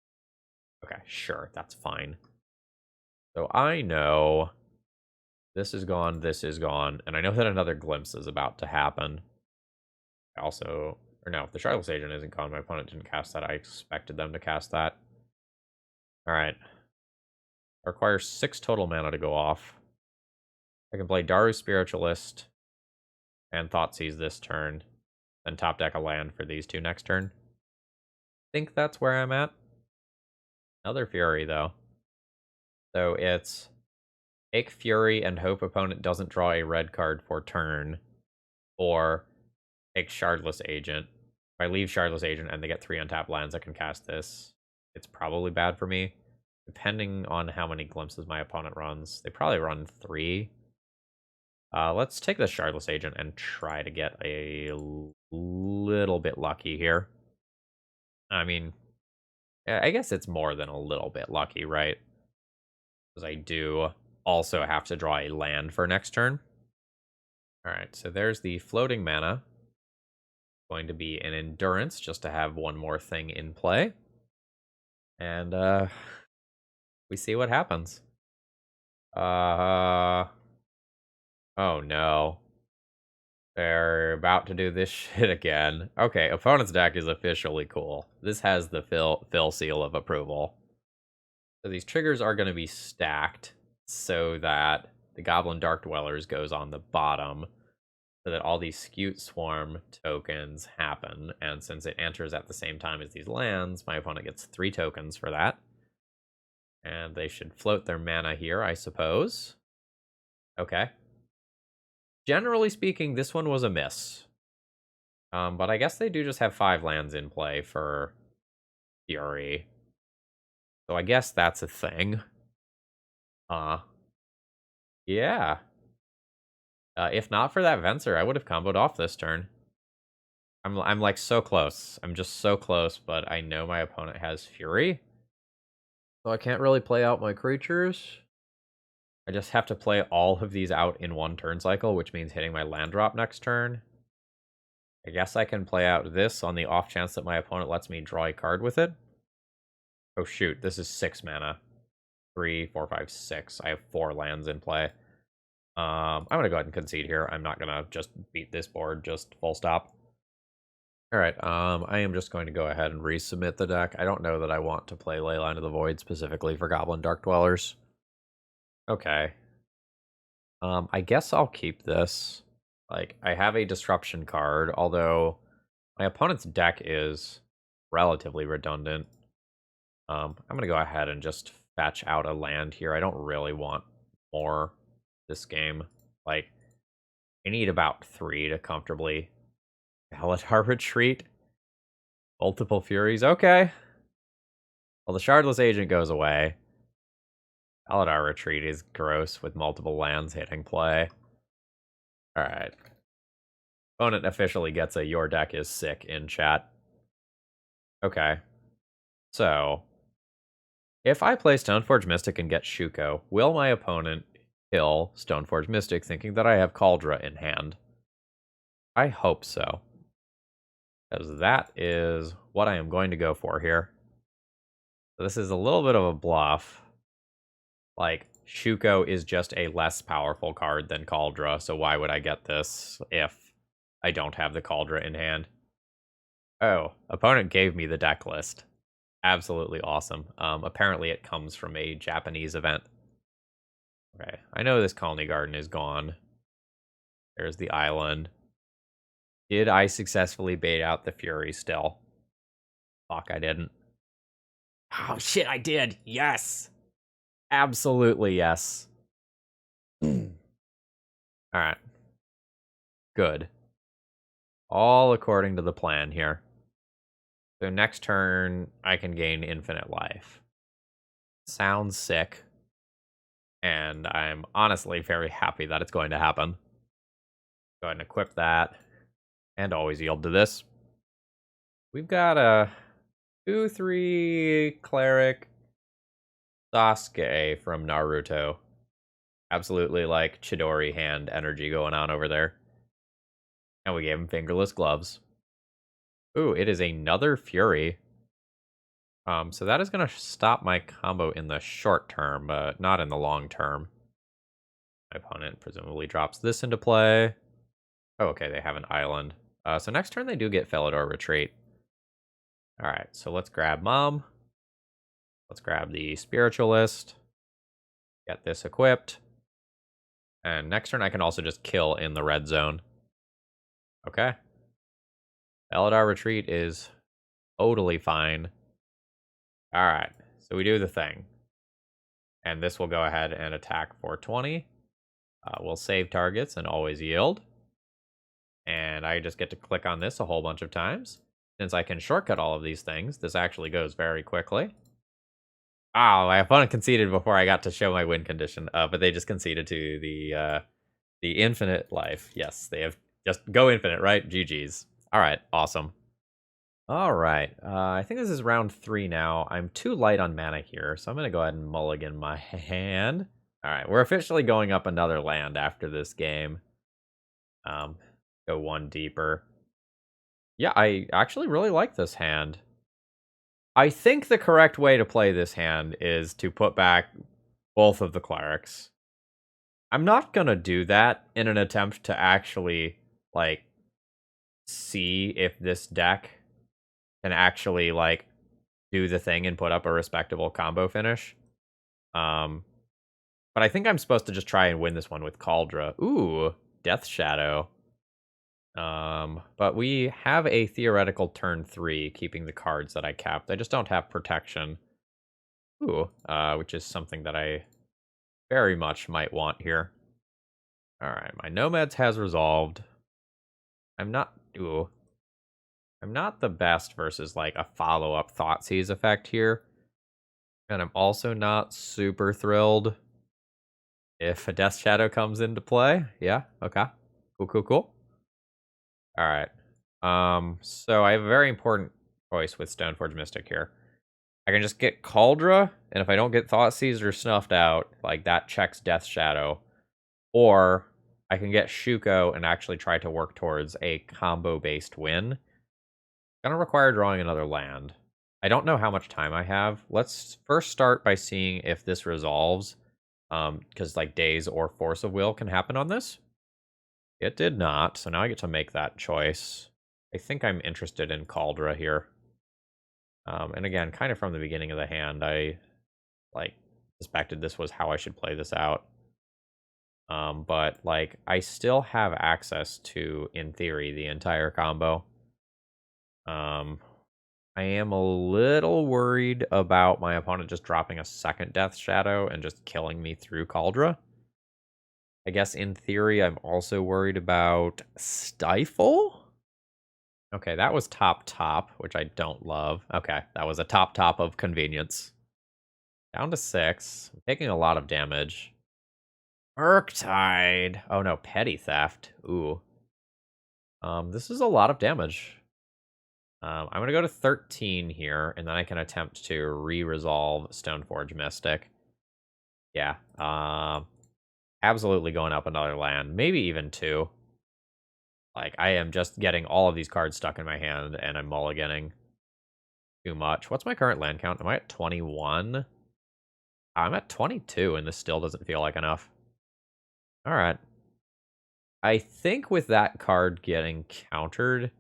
Okay, sure, that's fine. So I know this is gone, and I know that another glimpse is about to happen. Also, or no, if the Shardless Agent isn't gone, my opponent didn't cast that. I expected them to cast that. Alright. Requires 6 total mana to go off. I can play Daru Spiritualist and Thoughtseize this turn, then top deck a land for these two next turn. I think that's where I'm at. Another Fury, though. So it's take Fury and hope opponent doesn't draw a red card for turn, or take Shardless Agent. If I leave Shardless Agent and they get 3 untapped lands, I can cast this. It's probably bad for me, depending on how many glimpses my opponent runs. They probably run 3. Let's take the Shardless Agent and try to get a little bit lucky here. I mean, I guess it's more than a little bit lucky, right? Because I do also have to draw a land for next turn. Alright, so there's the floating mana. Going to be an Endurance, just to have one more thing in play. And, we see what happens. Oh no. They're about to do this shit again. Okay, opponent's deck is officially cool. This has the fill seal of approval. So these triggers are going to be stacked so that the Goblin Dark Dwellers goes on the bottom, so that all these Scute Swarm tokens happen. And since it enters at the same time as these lands, my opponent gets 3 tokens for that. And they should float their mana here, I suppose. Okay. Generally speaking, this one was a miss. But I guess they do just have 5 lands in play for Fury. So I guess that's a thing. Yeah. If not for that Venser, I would have comboed off this turn. I'm like so close. I'm just so close, but I know my opponent has Fury. So I can't really play out my creatures. I just have to play all of these out in one turn cycle, which means hitting my land drop next turn. I guess I can play out this on the off chance that my opponent lets me draw a card with it. Oh shoot, this is 6 mana. 3, 4, 5, 6. I have 4 lands in play. I'm gonna go ahead and concede here. I'm not gonna just beat this board, just full stop. Alright, I am just going to go ahead and resubmit the deck. I don't know that I want to play Leyline of the Void specifically for Goblin Dark Dwellers. Okay. I guess I'll keep this. Like, I have a Disruption card, although my opponent's deck is relatively redundant. I'm gonna go ahead and just fetch out a land here. I don't really want more this game. Like, I need about 3 to comfortably Paladar Retreat. Multiple Furies. Okay. Well, the Shardless Agent goes away. Paladar Retreat is gross with multiple lands hitting play. Alright. Opponent officially gets a your deck is sick in chat. Okay. So, if I play Stoneforge Mystic and get Shuko, will my opponent kill Stoneforge Mystic thinking that I have Caldra in hand. I hope so. Because that is what I am going to go for here. So this is a little bit of a bluff. Like, Shuko is just a less powerful card than Caldra, so why would I get this if I don't have the Caldra in hand? Oh, opponent gave me the deck list. Absolutely awesome. Apparently it comes from a Japanese event. Okay, I know this colony garden is gone. There's the island. Did I successfully bait out the Fury still? Fuck, I didn't. Oh, shit, I did. Yes. Absolutely yes. Alright. Good. All according to the plan here. So next turn, I can gain infinite life. Sounds sick. And I'm honestly very happy that it's going to happen. Go ahead and equip that. And always yield to this. We've got a 2/3 cleric Sasuke from Naruto. Absolutely like Chidori hand energy going on over there. And we gave him fingerless gloves. Ooh, it is another Fury. So that is going to stop my combo in the short term, but not in the long term. My opponent presumably drops this into play. Oh, okay, they have an island. So next turn they do get Felidor Retreat. Alright, so let's grab Mom. Let's grab the Spiritualist. Get this equipped. And next turn I can also just kill in the red zone. Okay. Felidor Retreat is totally fine. Alright, so we do the thing. And this will go ahead and attack for 20. We'll save targets and always yield. And I just get to click on this a whole bunch of times. Since I can shortcut all of these things, this actually goes very quickly. Oh, my opponent conceded before I got to show my win condition, but they just conceded to the infinite life. Yes, they have just go infinite, right? GG's. All right, awesome. All right, I think this is round 3 now. I'm too light on mana here, so I'm going to go ahead and mulligan my hand. All right, we're officially going up another land after this game. Go one deeper. Yeah, I actually really like this hand. I think the correct way to play this hand is to put back both of the clerics. I'm not gonna do that in an attempt to actually, like, see if this deck can actually, like, do the thing and put up a respectable combo finish. But I think I'm supposed to just try and win this one with Caldra. Ooh, Death Shadow. But we have a theoretical turn 3, keeping the cards that I capped. I just don't have protection. Ooh, which is something that I very much might want here. Alright, my Nomads has resolved. I'm not the best versus, like, a follow-up Thoughtseize effect here. And I'm also not super thrilled if a Death Shadow comes into play. Yeah, okay. Cool. Alright. So I have a very important choice with Stoneforge Mystic here. I can just get Caldra, and if I don't get Thoughtseize or Snuffed Out, like, that checks Death Shadow. Or I can get Shuko and actually try to work towards a combo-based win. Gonna require drawing another land. I don't know how much time I have. Let's first start by seeing if this resolves. Because, like, Daze or Force of Will can happen on this. It did not, so now I get to make that choice. I think I'm interested in Caldra here. And again, kind of from the beginning of the hand, I, like, suspected this was how I should play this out. But, like, I still have access to, in theory, the entire combo. I am a little worried about my opponent just dropping a second Death Shadow and just killing me through Caldra. I guess in theory, I'm also worried about Stifle. Okay, that was top, which I don't love. Okay, that was a top of convenience. Down to 6. I'm taking a lot of damage. Murktide. Oh no, Petty Theft. Ooh. This is a lot of damage. I'm gonna go to 13 here, and then I can attempt to re-resolve Stoneforge Mystic. Yeah. Absolutely going up another land, maybe even 2. Like, I am just getting all of these cards stuck in my hand, and I'm mulliganing too much. What's my current land count? Am I at 21? I'm at 22, and this still doesn't feel like enough. Alright. I think with that card getting countered,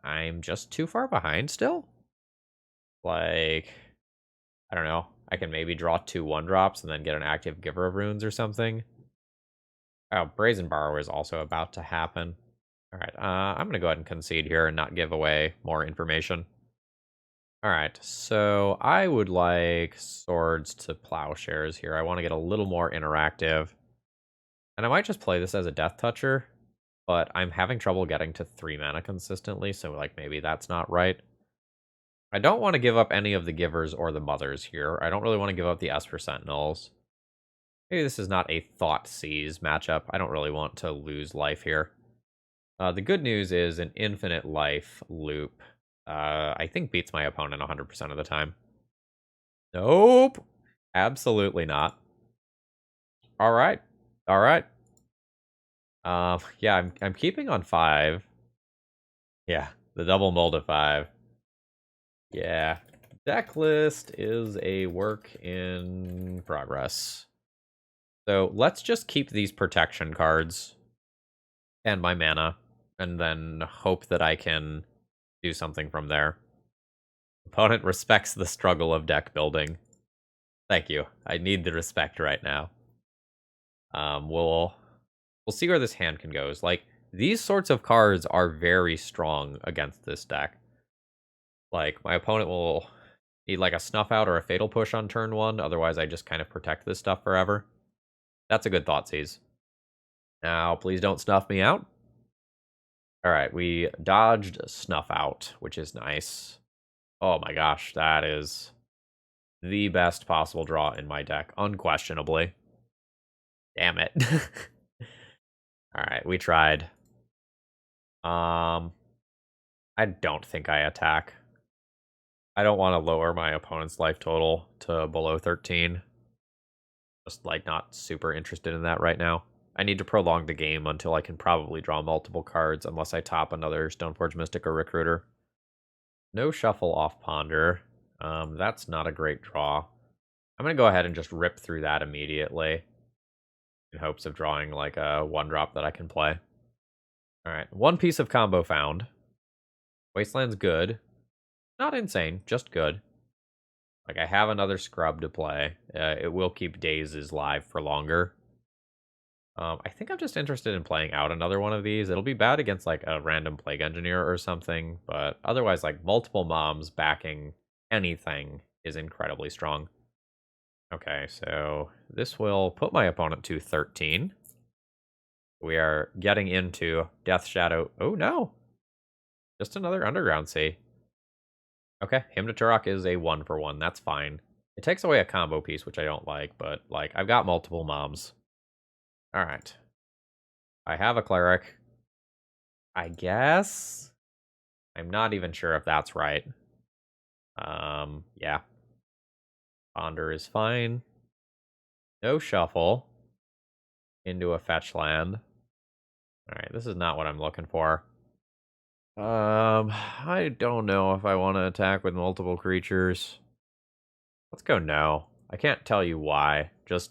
I'm just too far behind still. Like, I don't know. I can maybe draw 2 1-drops and then get an active Giver of Runes or something. Oh, Brazen Borrower is also about to happen. Alright, I'm going to go ahead and concede here and not give away more information. Alright, so I would like Swords to Plowshares here. I want to get a little more interactive. And I might just play this as a Death Toucher, but I'm having trouble getting to 3 mana consistently, so like maybe that's not right. I don't want to give up any of the Givers or the Mothers here. I don't really want to give up the Esper Sentinels. Maybe this is not a Thoughtseize matchup. I don't really want to lose life here. The good news is an infinite life loop, I think beats my opponent 100% of the time. Nope. Absolutely not. All right. All right. Yeah, I'm keeping on 5. Yeah, the double mold of 5. Yeah. Deck list is a work in progress. So let's just keep these protection cards and my mana, and then hope that I can do something from there. Opponent respects the struggle of deck building. Thank you. I need the respect right now. We'll see where this hand can go. Like, these sorts of cards are very strong against this deck. Like, my opponent will need like a Snuff Out or a Fatal Push on turn 1. Otherwise, I just kind of protect this stuff forever. That's a good Thoughtseize. Now, please don't snuff me out. Alright, we dodged Snuff Out, which is nice. Oh my gosh, that is the best possible draw in my deck, unquestionably. Damn it. Alright, we tried. I don't think I attack. I don't want to lower my opponent's life total to below 13. Just, like, not super interested in that right now. I need to prolong the game until I can probably draw multiple cards, unless I top another Stoneforge Mystic or Recruiter. No shuffle off Ponder. That's not a great draw. I'm going to go ahead and just rip through that immediately, in hopes of drawing, like, a 1-drop that I can play. Alright, 1 piece of combo found. Wasteland's good. Not insane, just good. Like, I have another Scrub to play. It will keep Dazes live for longer. I think I'm just interested in playing out another one of these. It'll be bad against, like, a random Plague Engineer or something, but otherwise, like, multiple moms backing anything is incredibly strong. Okay, so this will put my opponent to 13. We are getting into Death Shadow. Oh, no. Just another Underground Sea. Okay, Hymn to Turok is a 1-for-1. That's fine. It takes away a combo piece, which I don't like, but, like, I've got multiple moms. Alright. I have a Cleric. I guess? I'm not even sure if that's right. Yeah. Ponder is fine. No shuffle. Into a fetch land. Alright, this is not what I'm looking for. I don't know if I want to attack with multiple creatures. Let's go no. I can't tell you why. Just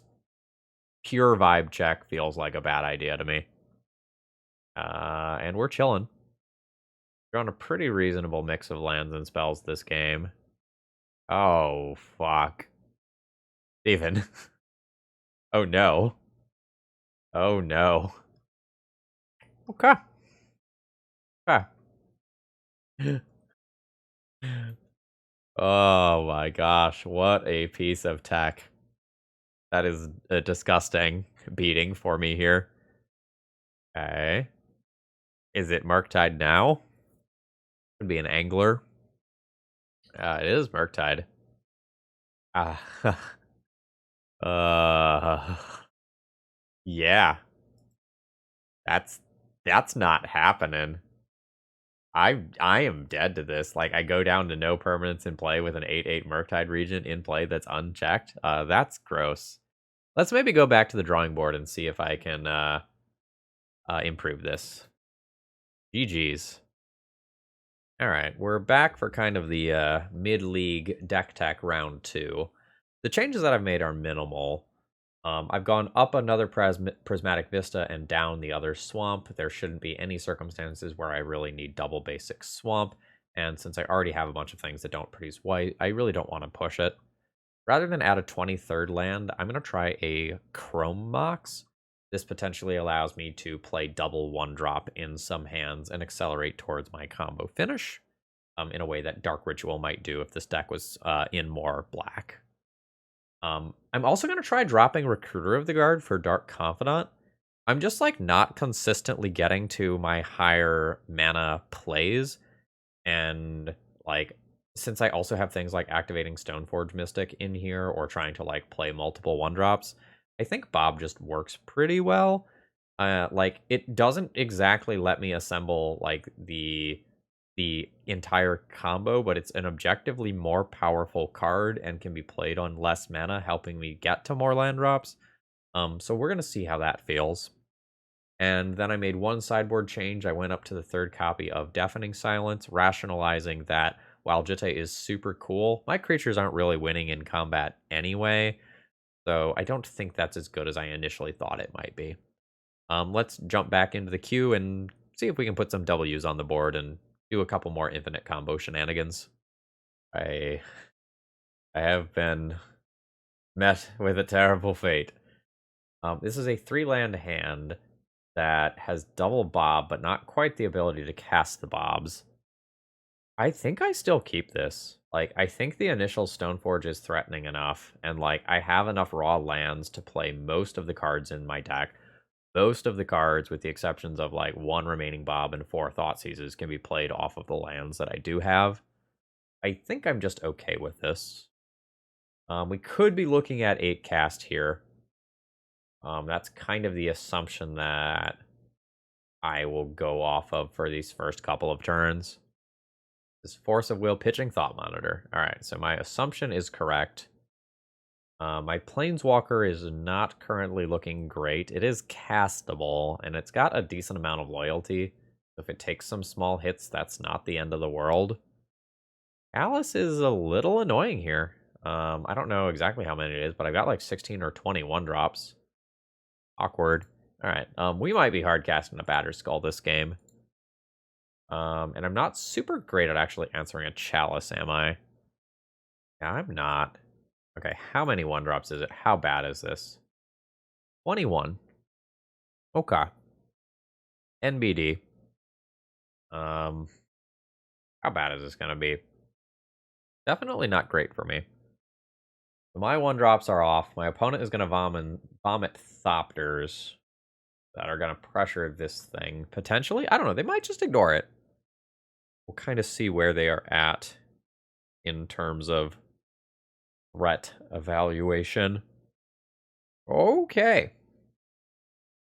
pure vibe check feels like a bad idea to me. And we're chilling. We're on a pretty reasonable mix of lands and spells this game. Oh, fuck. Steven. Oh, no. Oh, no. Okay. Okay. Oh, my gosh. What a piece of tech. That is a disgusting beating for me here. Okay. Is it Murktide now? Could be an Angler. It is Murktide. Ah. Yeah. That's not happening. I am dead to this. Like, I go down to no permanence in play with an 8/8 Murktide Regent in play that's unchecked. That's gross. Let's maybe go back to the drawing board and see if I can improve this. GG's. All right, we're back for kind of the mid-league deck tech round 2. The changes that I've made are minimal. I've gone up another Prismatic Vista and down the other Swamp. There shouldn't be any circumstances where I really need double basic Swamp, and since I already have a bunch of things that don't produce white, I really don't want to push it. Rather than add a 23rd land, I'm going to try a Chrome Mox. This potentially allows me to play double 1-drop in some hands and accelerate towards my combo finish in a way that Dark Ritual might do if this deck was in more black. I'm also going to try dropping Recruiter of the Guard for Dark Confidant. I'm just like not consistently getting to my higher mana plays, and like since I also have things like activating Stoneforge Mystic in here or trying to like play multiple 1-drops, I think Bob just works pretty well. Like it doesn't exactly let me assemble like the entire combo, but it's an objectively more powerful card and can be played on less mana, helping me get to more land drops. So we're gonna see how that feels. And then I made one sideboard change. I went up to the 3rd copy of Deafening Silence, rationalizing that while Jitte is super cool, my creatures aren't really winning in combat anyway, so I don't think that's as good as I initially thought it might be. Let's jump back into the queue and see if we can put some W's on the board and do a couple more infinite combo shenanigans. I have been met with a terrible fate. This is a 3-land hand that has double Bob, but not quite the ability to cast the Bobs. I think I still keep this. Like, I think the initial Stoneforge is threatening enough, and like I have enough raw lands to play most of the cards in my deck. Most of the cards, with the exceptions of like 1 remaining Bob and 4 Thoughtseizes, can be played off of the lands that I do have. I think I'm just okay with this. We could be looking at 8 cast here. That's kind of the assumption that I will go off of for these first couple of turns. This Force of Will pitching Thought Monitor. All right, so my assumption is correct. My Planeswalker is not currently looking great. It is castable, and it's got a decent amount of loyalty. If it takes some small hits, that's not the end of the world. Alice is a little annoying here. I don't know exactly how many it is, but I've got like 16 or 21 drops. Awkward. All right, we might be hard casting a Batterskull this game. And I'm not super great at actually answering a Chalice, am I? Yeah, I'm not. Okay, how many 1-drops is it? How bad is this? 21. Okay. NBD. How bad is this gonna be? Definitely not great for me. So my 1-drops are off. My opponent is gonna vomit Thopters that are gonna pressure this thing. Potentially? I don't know. They might just ignore it. We'll kind of see where they are at in terms of threat evaluation. Okay.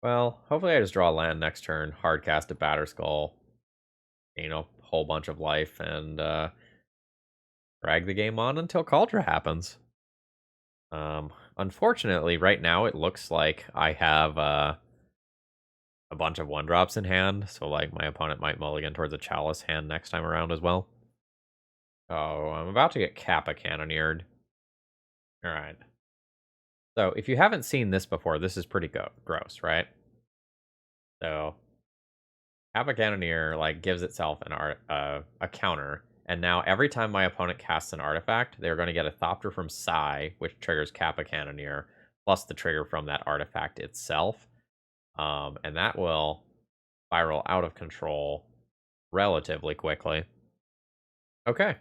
Well, hopefully I just draw a land next turn, hardcast a Batterskull, gain a whole bunch of life, and drag the game on until Cauldron happens. Unfortunately, right now it looks like I have a bunch of 1-drops in hand, so like my opponent might mulligan towards a Chalice hand next time around as well. Oh, I'm about to get Kappa Cannoneered. Alright. So, if you haven't seen this before, this is pretty gross, right? So, Kappa Cannoneer like gives itself a counter, and now every time my opponent casts an artifact, they're going to get a Thopter from Sai, which triggers Kappa Cannoneer, plus the trigger from that artifact itself. And that will spiral out of control relatively quickly. Okay.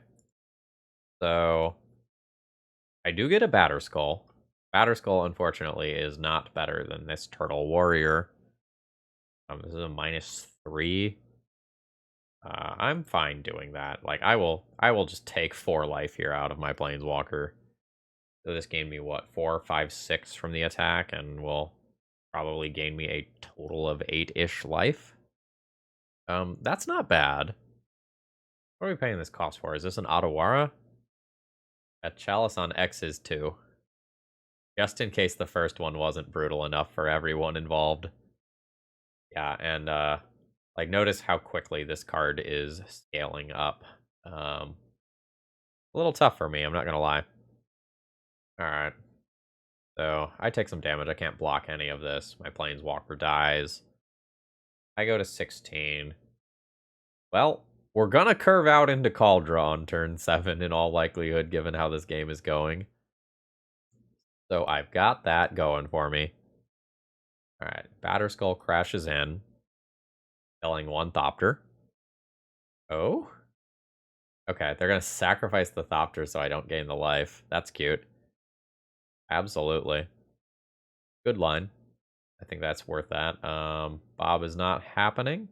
So, I do get a Batterskull. Batterskull, unfortunately, is not better than this Turtle Warrior. This is a -3. I'm fine doing that. Like, I will just take 4 life here out of my Planeswalker. So this gained me, what, 4, 5, 6 from the attack, and will probably gain me a total of 8-ish life. That's not bad. What are we paying this cost for? Is this an Otawara? A Chalice on X is 2. Just in case the first one wasn't brutal enough for everyone involved. Yeah, and like notice how quickly this card is scaling up. A little tough for me, I'm not gonna lie. Alright. So I take some damage. I can't block any of this. My planeswalker dies. I go to 16. Well, we're gonna curve out into Cauldron on turn 7 in all likelihood, given how this game is going. So I've got that going for me. Alright, Batterskull crashes in, killing one Thopter. Oh? Okay, they're gonna sacrifice the Thopter so I don't gain the life. That's cute. Absolutely. Good line. I think that's worth that. Bob is not happening.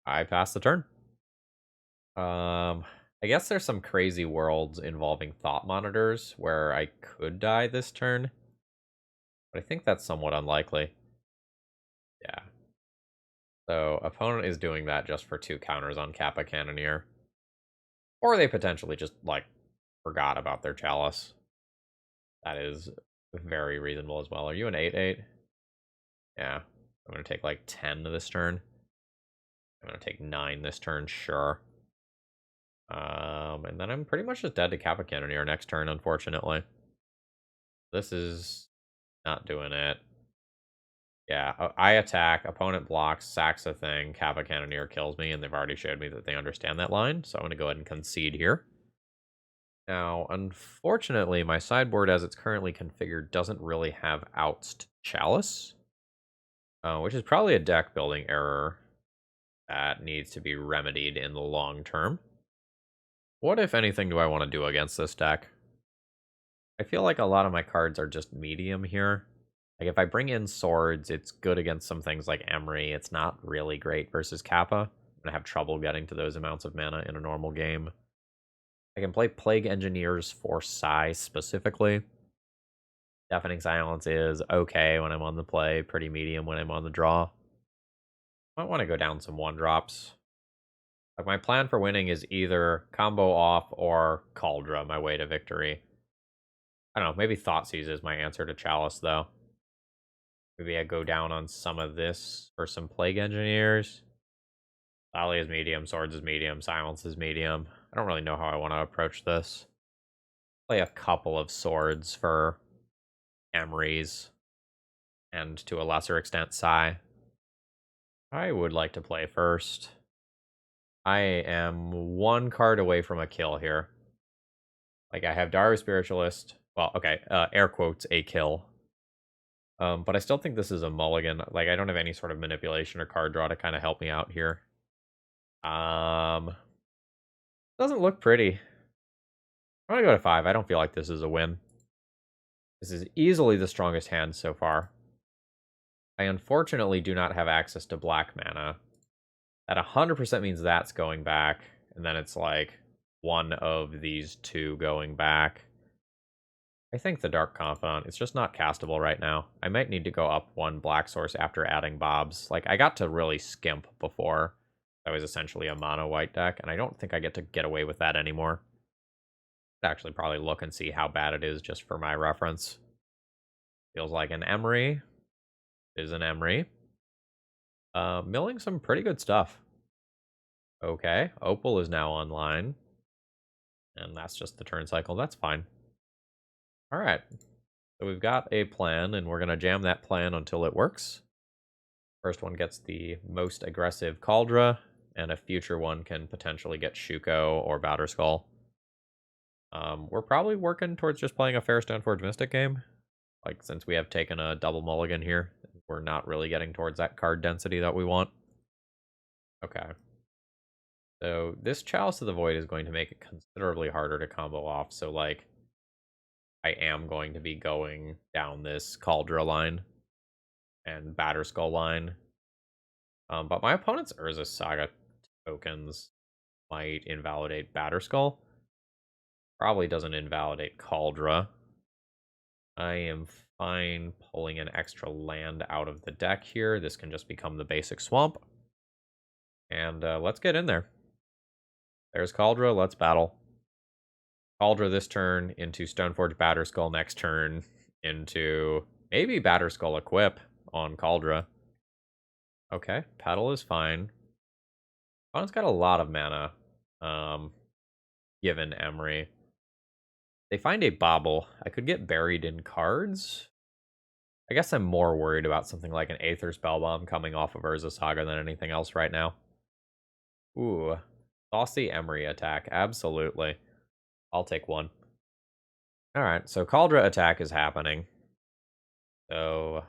I pass the turn. I guess there's some crazy worlds involving thought monitors where I could die this turn, but I think that's somewhat unlikely. Yeah. So opponent is doing that just for 2 counters on Kappa Cannoneer. Or they potentially just, like, forgot about their Chalice. That is very reasonable as well. Are you an 8/8? Yeah. I'm going to take, like, 10 this turn. I'm going to take 9 this turn, sure. And then I'm pretty much just dead to Kappa Cannoneer next turn, unfortunately. This is not doing it. Yeah, I attack, opponent blocks, sacks a thing, Kappa Cannoneer kills me, and they've already showed me that they understand that line, so I'm going to go ahead and concede here. Now, unfortunately, my sideboard as it's currently configured doesn't really have outs to Chalice, which is probably a deck building error that needs to be remedied in the long term. What, if anything, do I want to do against this deck? I feel like a lot of my cards are just medium here. Like, if I bring in swords, it's good against some things like Emery. It's not really great versus Kappa. I'm going to have trouble getting to those amounts of mana in a normal game. I can play Plague Engineers for size specifically. Deafening Silence is okay when I'm on the play, pretty medium when I'm on the draw. I might want to go down some 1-drops. Like, my plan for winning is either combo off or Cauldron my way to victory. I don't know, maybe Thoughtseize is my answer to Chalice, though. Maybe I go down on some of this for some Plague Engineers. Lally is medium, Swords is medium, Silence is medium. I don't really know how I want to approach this. Play a couple of Swords for Emery's, and to a lesser extent, Psy. I would like to play first. I am 1 card away from a kill here. Like, I have Daru Spiritualist. Well, okay, air quotes, a kill. But I still think this is a mulligan. Like, I don't have any sort of manipulation or card draw to kind of help me out here. Doesn't look pretty. I'm gonna go to 5. I don't feel like this is a win. This is easily the strongest hand so far. I unfortunately do not have access to black mana. That 100% means that's going back, and then it's like one of these 2 going back. I think the Dark Confidant, it's just not castable right now. I might need to go up 1 black source after adding Bobs. Like, I got to really skimp before. That was essentially a mono white deck, and I don't think I get to get away with that anymore. I'd actually probably look and see how bad it is just for my reference. Feels like an Emery. Is an Emery. Milling some pretty good stuff. Okay, Opal is now online. And that's just the turn cycle. That's fine. Alright. So we've got a plan, and we're going to jam that plan until it works. First one gets the most aggressive Cauldron, and a future one can potentially get Shuko or Batterskull. We're probably working towards just playing a fair Stoneforge Mystic game. Like, since we have taken a double mulligan here, we're not really getting towards that card density that we want. Okay. So this Chalice of the Void is going to make it considerably harder to combo off. So, like, I am going to be going down this Cauldron line and Batterskull line. But my opponent's Urza Saga tokens might invalidate Batterskull. Probably doesn't invalidate Cauldron. I am fine pulling an extra land out of the deck here. This can just become the basic swamp. And let's get in there. There's Cauldron. Let's battle. Cauldron this turn into Stoneforge Batterskull next turn. into maybe Batterskull equip on Kaldra. Okay, Petal is fine. Opponent's got a lot of mana, given Emery. They find a Bobble. I could get buried in cards. I guess I'm more worried about something like an Aether Spellbomb coming off of Urza Saga than anything else right now. Ooh, saucy Emery attack. Absolutely. I'll take one. Alright, so Kaldra attack is happening. So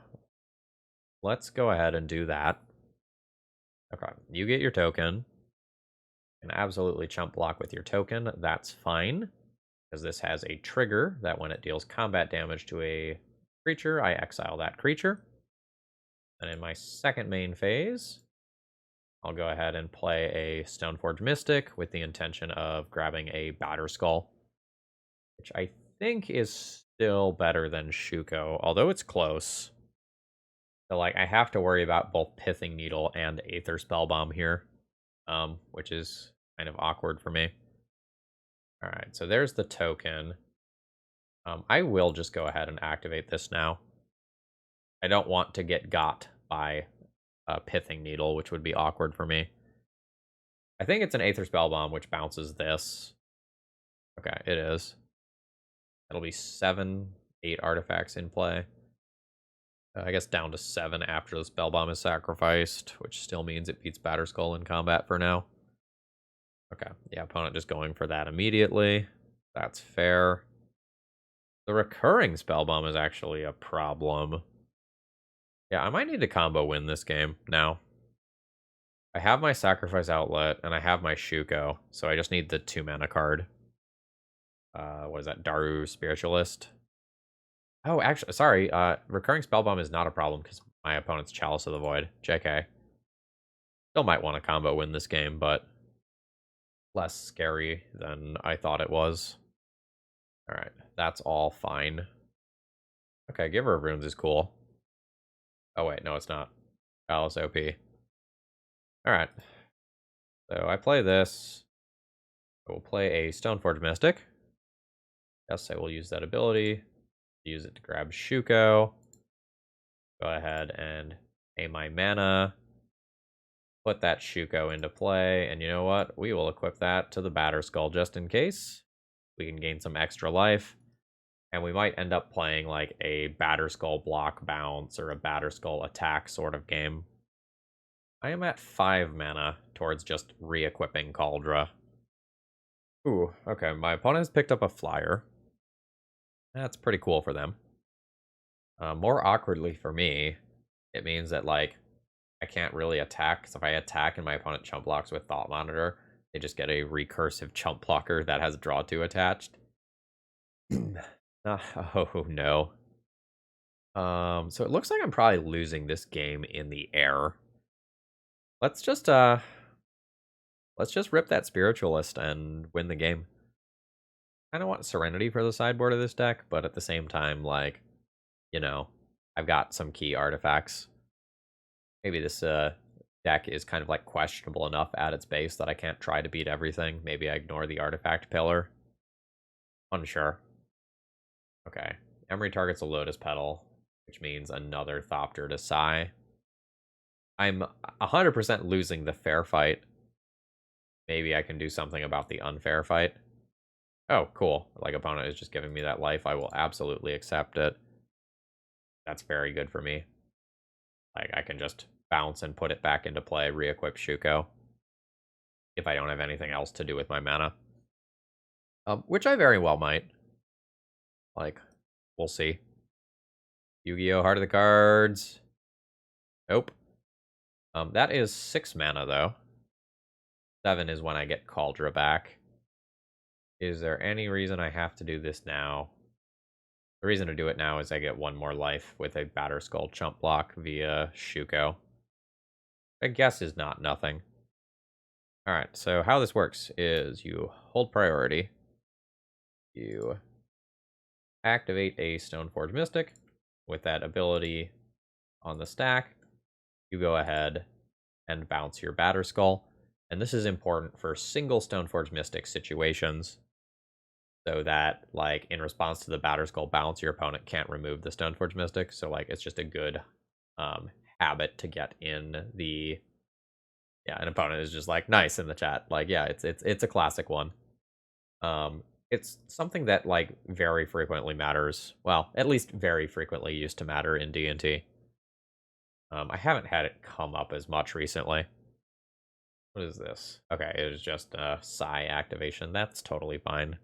let's go ahead and do that. Okay, you get your token. And absolutely chump block with your token. That's fine. Because this has a trigger that when it deals combat damage to a creature, I exile that creature. And in my second main phase, I'll go ahead and play a Stoneforge Mystic with the intention of grabbing a Batterskull, which I think is still better than Shuko, although it's close. So, like, I have to worry about both Pithing Needle and Aether Spellbomb here, which is kind of awkward for me. All right, so there's the token. I will just go ahead and activate this now. I don't want to get got by a Pithing Needle, which would be awkward for me. I think it's an Aether Spellbomb, which bounces this. Okay, it is. It'll be 7, 8 artifacts in play. I guess down to 7 after the Spellbomb is sacrificed, which still means it beats Batterskull in combat for now. Okay, yeah, opponent just going for that immediately. That's fair. The recurring Spellbomb is actually a problem. Yeah, I might need to combo win this game now. I have my Sacrifice Outlet, and I have my Shuko, so I just need the 2 mana card. What is that? Daru Spiritualist? Oh, actually, sorry. Recurring Spellbomb is not a problem because my opponent's Chalice of the Void. JK. Still might want to combo win this game, but less scary than I thought it was. Alright, that's all fine. Okay, Giver of Runes is cool. Oh wait, no it's not. Chalice OP. Alright. So I play this. I will play a Stoneforge Mystic. Yes, I will use that ability. Use it to grab Shuko. Go ahead and pay my mana. Put that Shuko into play. And you know what? We will equip that to the Batterskull just in case. We can gain some extra life. And we might end up playing like a Batterskull block bounce or a Batterskull attack sort of game. I am at 5 mana towards just re-equipping Kaldra. Ooh, okay. My opponent has picked up a flyer. That's pretty cool for them. More awkwardly for me, it means that, like, I can't really attack. Because if I attack and my opponent chump blocks with Thought Monitor, they just get a recursive chump blocker that has Draw 2 attached. Oh, no. So it looks like I'm probably losing this game in the air. Let's just rip that Spiritualist and win the game. I don't want Serenity for the sideboard of this deck, but at the same time, like, you know, I've got some key artifacts. Maybe this deck is kind of like questionable enough at its base that I can't try to beat everything. Maybe I ignore the artifact pillar. Unsure. Okay. Emery targets a Lotus Petal, which means another Thopter to Sigh. I'm 100% losing the fair fight. Maybe I can do something about the unfair fight. Oh, cool. Like, opponent is just giving me that life. I will absolutely accept it. That's very good for me. Like, I can just bounce and put it back into play, re-equip Shuko. If I don't have anything else to do with my mana. Which I very well might. Like, we'll see. Yu-Gi-Oh! Heart of the Cards. Nope. That is 6 mana, though. 7 is when I get Kaldra back. Is there any reason I have to do this now? The reason to do it now is I get 1 more life with a Batterskull chump block via Shuko. I guess is not nothing. Alright, so how this works is you hold priority. You activate a Stoneforge Mystic with that ability on the stack. You go ahead and bounce your Batterskull. And this is important for single Stoneforge Mystic situations. so that, like, in response to the Batter Skull bounce, your opponent can't remove the Stoneforge Mystic. So, like, it's just a good habit to get in the... Yeah, an opponent is just like, nice in the chat. Like, yeah, it's a classic one. It's something that, like, very frequently matters. Well, at least very frequently used to matter in D&T. I haven't had it come up as much recently. What is this? Okay, it is just a Psi activation. That's totally fine.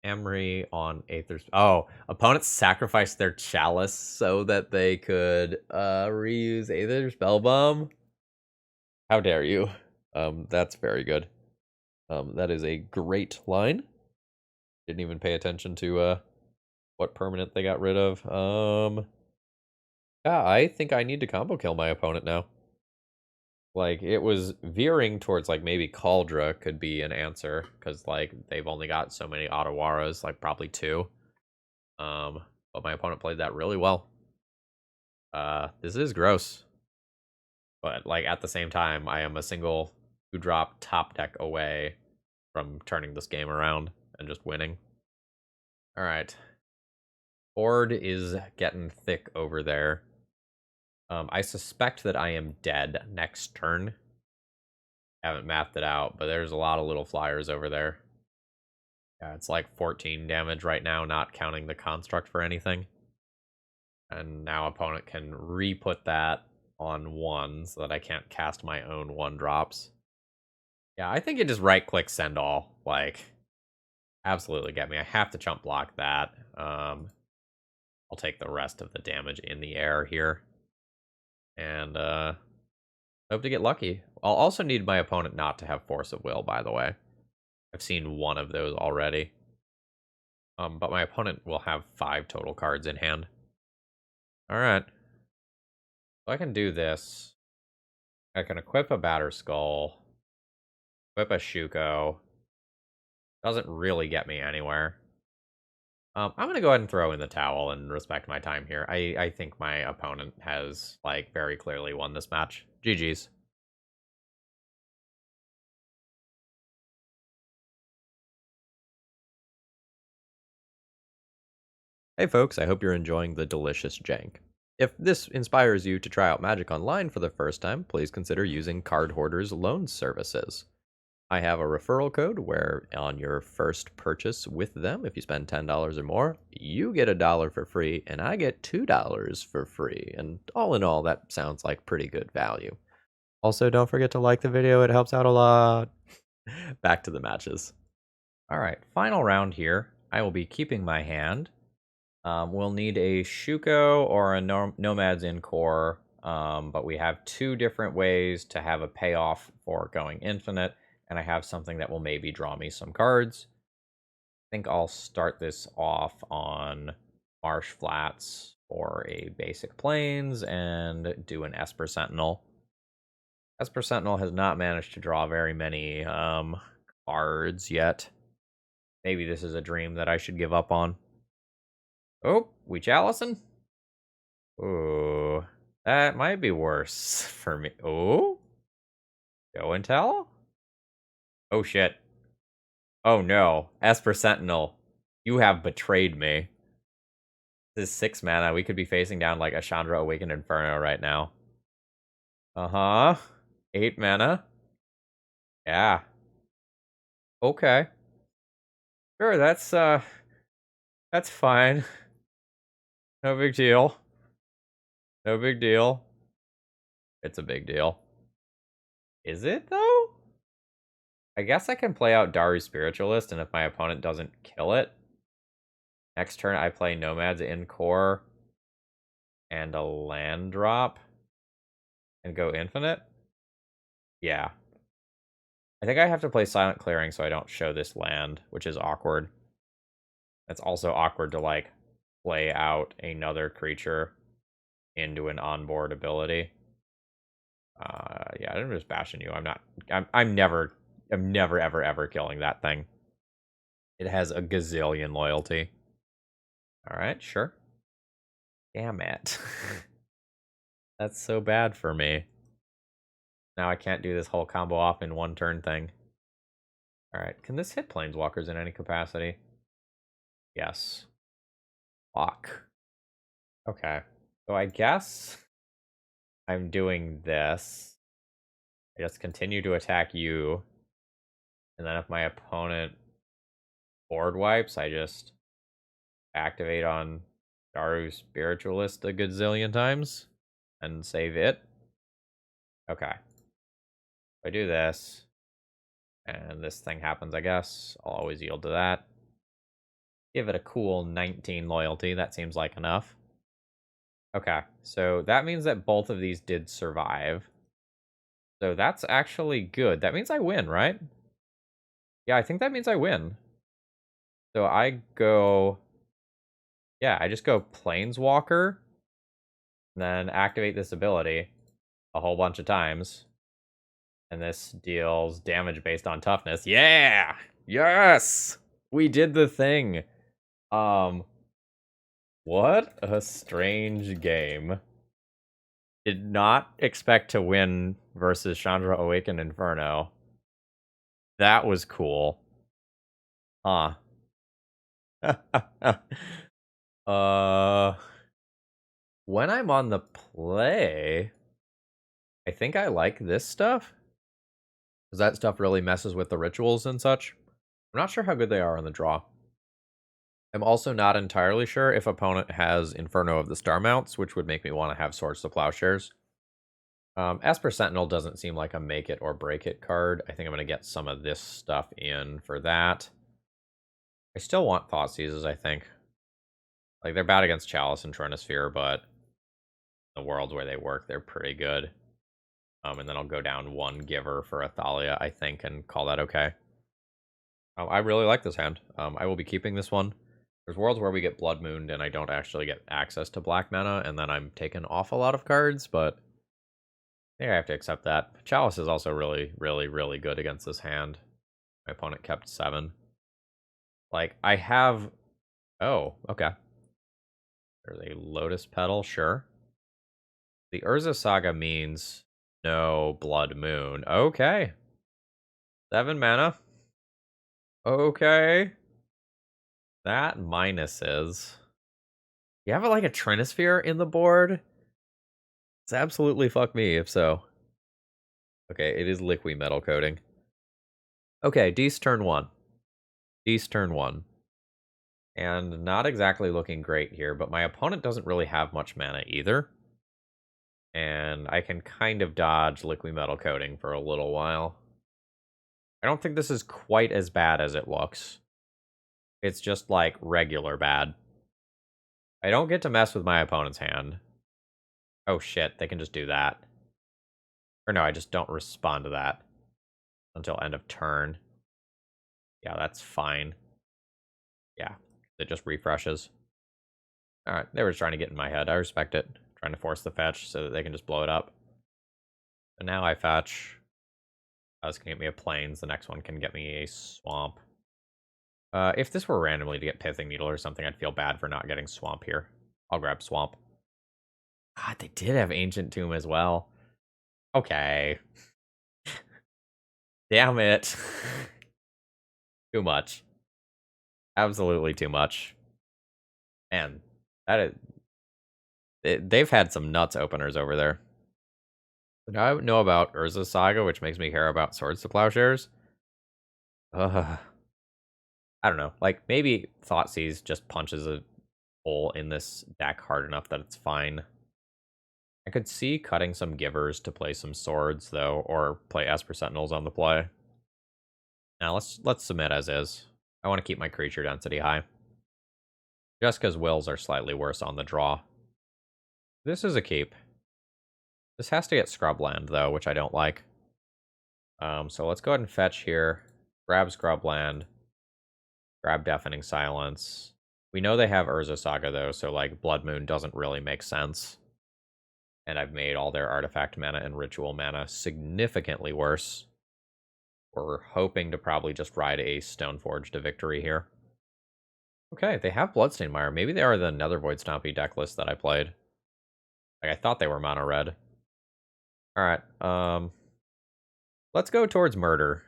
Emery on Aether's... Oh, opponents sacrificed their Chalice so that they could reuse Aether's Spellbomb? How dare you? That's very good. That is a great line. Didn't even pay attention to what permanent they got rid of. Yeah, I think I need to combo kill my opponent now. Like, it was veering towards, like, maybe Cauldra could be an answer, because, like, they've only got so many Ottawaras, like, probably 2. But my opponent played that really well. This is gross. But, like, at the same time, I am a single 2-drop top deck away from turning this game around and just winning. Alright. Board is getting thick over there. I suspect that I am dead next turn. Haven't mapped it out, but there's a lot of little flyers over there. Yeah, it's like 14 damage right now, not counting the construct for anything. And now opponent can re-put that on 1 so that I can't cast my own 1-drops. Yeah, I think it just right-click send all. Like, absolutely get me. I have to chump block that. I'll take the rest of the damage in the air here. And hope to get lucky. I'll also need my opponent not to have Force of Will, by the way. I've seen 1 of those already. But my opponent will have 5 total cards in hand. Alright. So I can do this. I can equip a Batter Skull. Equip a Shuko. Doesn't really get me anywhere. I'm going to go ahead and throw in the towel and respect my time here. I think my opponent has, like, very clearly won this match. GG's. Hey folks, I hope you're enjoying the delicious jank. If this inspires you to try out Magic Online for the first time, please consider using Cardhoarder's loan services. I have a referral code where on your first purchase with them, if you spend $10 or more, you get $1 for free and I get $2 for free. And all in all, that sounds like pretty good value. Also, don't forget to like the video, it helps out a lot. Back to the matches. Alright, final round here. I will be keeping my hand. We'll need a Shuko or a Nomads en-Kor, but we have 2 different ways to have a payoff for going infinite, and I have something that will maybe draw me some cards. I think I'll start this off on Marsh Flats or a basic Plains and do an Esper Sentinel. Esper Sentinel has not managed to draw very many cards yet. Maybe this is a dream that I should give up on. Oh, we Chalicing? Ooh, that might be worse for me. Oh? Show and tell? Oh, shit. Oh, no. Esper Sentinel, you have betrayed me. This is 6 mana. We could be facing down, like, a Chandra Awakened Inferno right now. Uh-huh. 8 mana. Yeah. Okay. Sure, that's fine. No big deal. No big deal. It's a big deal. Is it, though? I guess I can play out Daru Spiritualist, and if my opponent doesn't kill it, next turn I play Nomads en-Kor and a land drop and go infinite. Yeah. I think I have to play Silent Clearing so I don't show this land, which is awkward. It's also awkward to, like, play out another creature into an onboard ability. Yeah, I'm just bashing you. I'm never ever killing that thing. It has a gazillion loyalty. Alright, sure. Damn it. That's so bad for me. Now I can't do this whole combo off in 1 turn thing. Alright, can this hit planeswalkers in any capacity? Yes. Fuck. Okay. So I guess I'm doing this. I just continue to attack you. And then if my opponent board wipes, I just activate on Daru Spiritualist a gazillion times and save it. Okay. I do this, and this thing happens, I guess. I'll always yield to that. Give it a cool 19 loyalty. That seems like enough. Okay, so that means that both of these did survive. So that's actually good. That means I win, right? Yeah, I think that means I win. So I go... Yeah, I just go Planeswalker, and then activate this ability a whole bunch of times. And this deals damage based on toughness. Yeah! Yes! We did the thing. What a strange game. Did not expect to win versus Chandra Awakened Inferno. That was cool. Huh. When I'm on the play, I think I like this stuff. Because that stuff really messes with the rituals and such. I'm not sure how good they are on the draw. I'm also not entirely sure if opponent has Inferno of the Star Mounts, which would make me want to have Swords to Plowshares. Esper Sentinel doesn't seem like a make it or break it card. I think I'm going to get some of this stuff in for that. I still want Thought Seizes, I think. Like, they're bad against Chalice and Trinisphere, but the worlds where they work, they're pretty good. And then I'll go down one Giver for Athalia, I think, and call that okay. I really like this hand. I will be keeping this one. There's worlds where we get Blood Mooned and I don't actually get access to black mana, and then I'm taking off a lot of cards, but I think I have to accept that. Chalice is also really, really, really good against this hand. My opponent kept 7. Like, I have... Oh, okay. There's a Lotus Petal, sure. The Urza Saga means no Blood Moon. Okay. 7 mana. Okay. That minuses. You have like a Trinisphere in the board? It's absolutely fuck me if so. Okay, it is Liquid Metal Coating. Okay, Deast turn 1. Deast turn 1. And not exactly looking great here, but my opponent doesn't really have much mana either. And I can kind of dodge Liquid Metal Coating for a little while. I don't think this is quite as bad as it looks. It's just like regular bad. I don't get to mess with my opponent's hand. Oh shit, they can just do that. Or no, I just don't respond to that until end of turn. Yeah, that's fine. Yeah, it just refreshes. Alright, they were just trying to get in my head. I respect it. Trying to force the fetch so that they can just blow it up. So now I fetch. This can get me a plains. The next one can get me a swamp. If this were randomly to get Pithing Needle or something, I'd feel bad for not getting swamp here. I'll grab swamp. God, they did have Ancient Tomb as well. Okay. Damn it. Too much. Absolutely too much. Man, that is... they've had some nuts openers over there. Now I know about Urza Saga, which makes me care about Swords to Plowshares. I don't know. Like, maybe Thoughtseize just punches a hole in this deck hard enough that it's fine. I could see cutting some Givers to play some Swords, though, or play Esper Sentinels on the play. Now, let's submit as is. I want to keep my creature density high. Just because Wills are slightly worse on the draw. This is a keep. This has to get Scrubland, though, which I don't like. So let's go ahead and fetch here. Grab Scrubland. Grab Deafening Silence. We know they have Urza Saga, though, so, like, Blood Moon doesn't really make sense. And I've made all their artifact mana and ritual mana significantly worse. We're hoping to probably just ride a Stoneforge to victory here. Okay, they have Bloodstained Mire. Maybe they are the Nethervoid Stompy deck list that I played. Like, I thought they were mono red. Alright, let's go towards murder.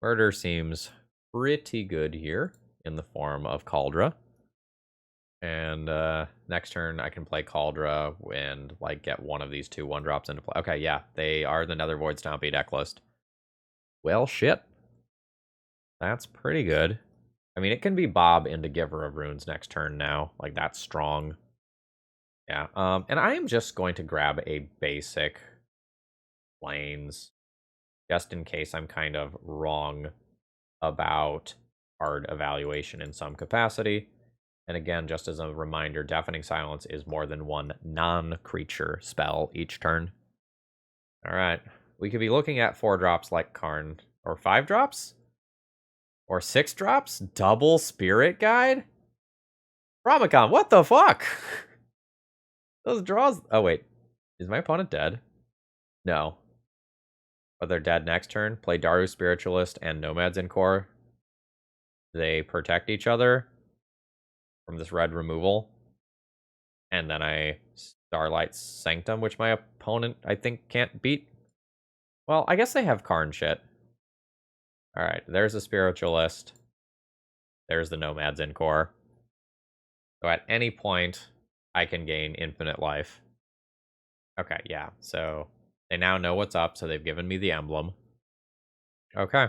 Murder seems pretty good here in the form of Caldra. And next turn I can play Caldra and like get one of these 2 1-drops into play. Okay, yeah, they are the Nether Void Stompy deck list. Well, shit. That's pretty good. I mean, it can be Bob into Giver of Runes next turn now. Like, that's strong. Yeah, and I am just going to grab a basic Plains, just in case I'm kind of wrong about card evaluation in some capacity. And again, just as a reminder, Deafening Silence is more than 1 non-creature spell each turn. All right, we could be looking at 4 drops like Karn, or 5 drops? Or 6 drops? Double Spirit Guide? Ramacon, what the fuck? Those draws... Oh, wait. Is my opponent dead? No. But they're dead next turn. Play Daru Spiritualist and Nomads en-Kor. They protect each other from this red removal. And then I Starlit Sanctum, which my opponent, I think, can't beat. Well, I guess they have Karn shit. Alright, there's a Spiritualist. There's the Nomads en-Kor. So at any point, I can gain infinite life. Okay, yeah, so they now know what's up, so they've given me the emblem. Okay.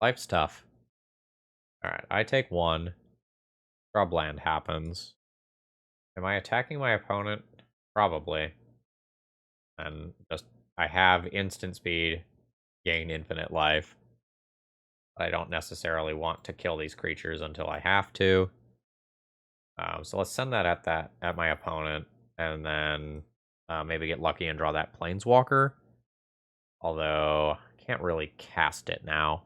Life's tough. Alright, I take 1. Scrubland happens. Am I attacking my opponent? Probably. And just, I have instant speed, gain infinite life. I don't necessarily want to kill these creatures until I have to. So let's send that at my opponent, and then maybe get lucky and draw that Planeswalker. Although, I can't really cast it now.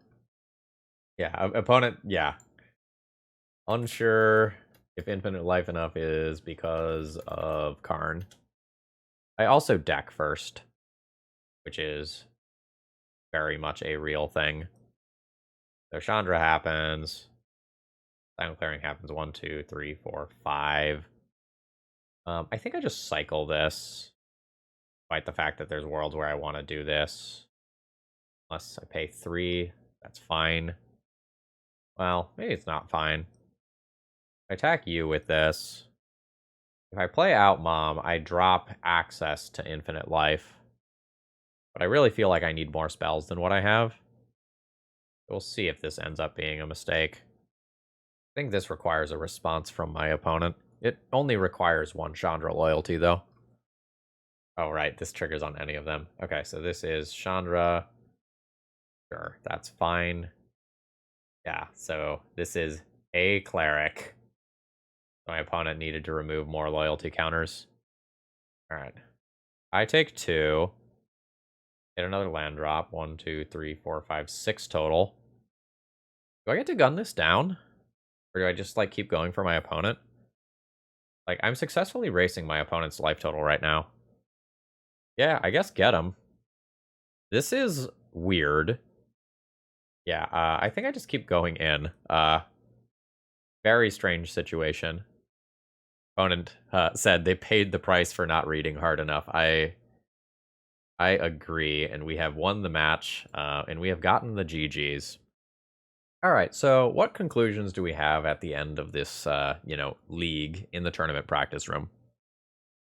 Yeah, opponent, yeah. Unsure if infinite life enough is because of Karn. I also deck first, which is very much a real thing. So Chandra happens. Silent Clearing happens 1, 2, 3, 4, 5. I think I just cycle this, despite the fact that there's worlds where I want to do this. Unless I pay 3, that's fine. Well, maybe it's not fine. I attack you with this. If I play out Mom, I drop access to infinite life. But I really feel like I need more spells than what I have. We'll see if this ends up being a mistake. I think this requires a response from my opponent. It only requires 1 Chandra loyalty, though. Oh, right, this triggers on any of them. Okay, so this is Chandra. Sure, that's fine. Yeah, so this is a cleric. My opponent needed to remove more loyalty counters. Alright. I take 2. Get another land drop. 1, 2, 3, 4, 5, 6 total. Do I get to gun this down? Or do I just, like, keep going for my opponent? Like, I'm successfully racing my opponent's life total right now. Yeah, I guess get him. This is weird. Yeah, I think I just keep going in. Very strange situation. Opponent said they paid the price for not reading hard enough. I agree, and we have won the match, and we have gotten the GGs. All right, so what conclusions do we have at the end of this, league in the tournament practice room?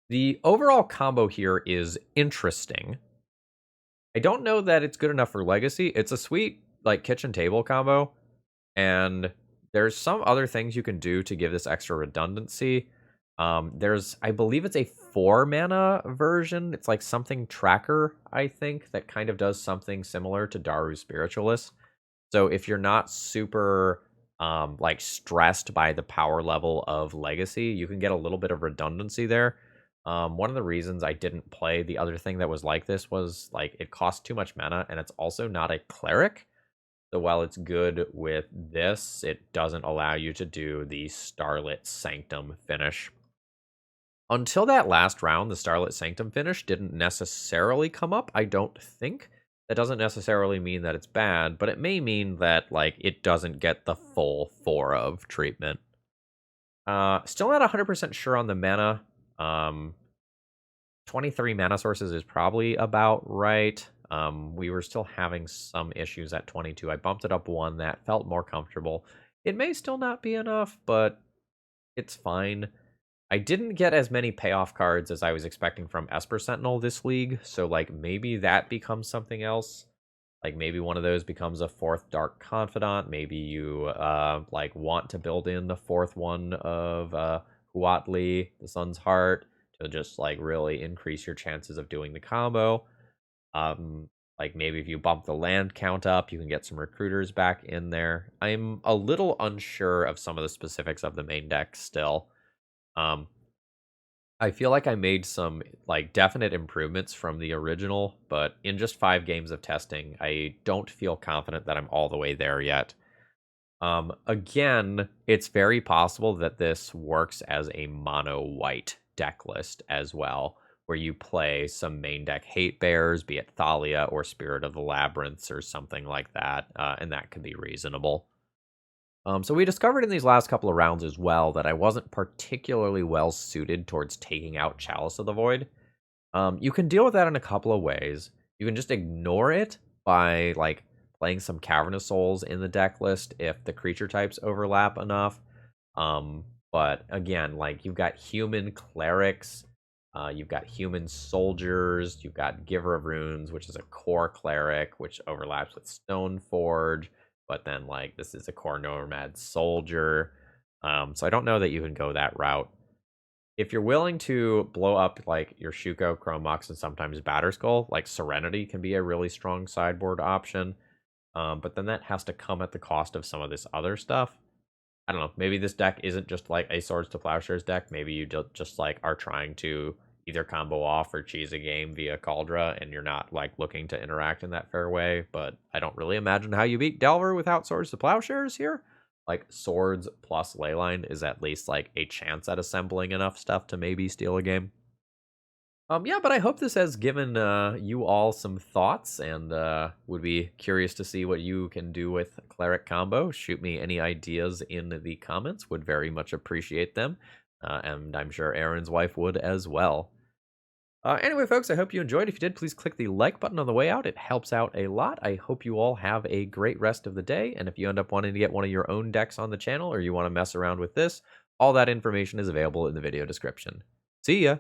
The overall combo here is interesting. I don't know that it's good enough for Legacy. It's a sweet, like, kitchen table combo, and there's some other things you can do to give this extra redundancy. I believe it's a 4 mana version. It's like something tracker, I think, that kind of does something similar to Daru Spiritualist. So if you're not super like stressed by the power level of Legacy, you can get a little bit of redundancy there. One of the reasons I didn't play the other thing that was like this was like it costs too much mana, and it's also not a cleric. So while it's good with this, it doesn't allow you to do the Starlit Sanctum finish. Until that last round, the Starlit Sanctum finish didn't necessarily come up, I don't think. That doesn't necessarily mean that it's bad, but it may mean that, like, it doesn't get the full 4 of treatment. Still not 100% sure on the mana. 23 mana sources is probably about right. We were still having some issues at 22. I bumped it up one that felt more comfortable. It may still not be enough, but it's fine. I didn't get as many payoff cards as I was expecting from Esper Sentinel this league, so like maybe that becomes something else. Like maybe one of those becomes a fourth Dark Confidant. Maybe you like want to build in the fourth one of Huatli, the Sun's Heart, to just like really increase your chances of doing the combo. Like maybe if you bump the land count up, you can get some recruiters back in there. I'm a little unsure of some of the specifics of the main deck still. Um, I feel like I made some like definite improvements from the original, but in just 5 games of testing, I don't feel confident that I'm all the way there yet. Again, it's very possible that this works as a mono white deck list as well, where you play some main deck hate bears, be it Thalia or Spirit of the Labyrinths or something like that, and that could be reasonable. So we discovered in these last couple of rounds as well that I wasn't particularly well suited towards taking out Chalice of the Void. You can deal with that in a couple of ways. You can just ignore it by like playing some Cavernous Souls in the deck list if the creature types overlap enough. But again, like you've got human clerics, you've got human soldiers, you've got Giver of Runes, which is a core cleric, which overlaps with Stoneforge. But then like this is a core nomad soldier. So I don't know that you can go that route. If you're willing to blow up like your Shuko, Chrome Mox, and sometimes Batterskull, like Serenity can be a really strong sideboard option. But then that has to come at the cost of some of this other stuff. I don't know. Maybe this deck isn't just like a Swords to Plowshares deck. Maybe you just like are trying to either combo off or cheese a game via Caldra, and you're not like looking to interact in that fair way. But I don't really imagine how you beat Delver without Swords to Plowshares here. Like Swords plus Leyline is at least like a chance at assembling enough stuff to maybe steal a game. Yeah, but I hope this has given you all some thoughts, and would be curious to see what you can do with Cleric combo. Shoot me any ideas in the comments. Would very much appreciate them, and I'm sure Aaron's wife would as well. Anyway, folks, I hope you enjoyed. If you did, please click the like button on the way out. It helps out a lot. I hope you all have a great rest of the day, and if you end up wanting to get one of your own decks on the channel, or you want to mess around with this, all that information is available in the video description. See ya!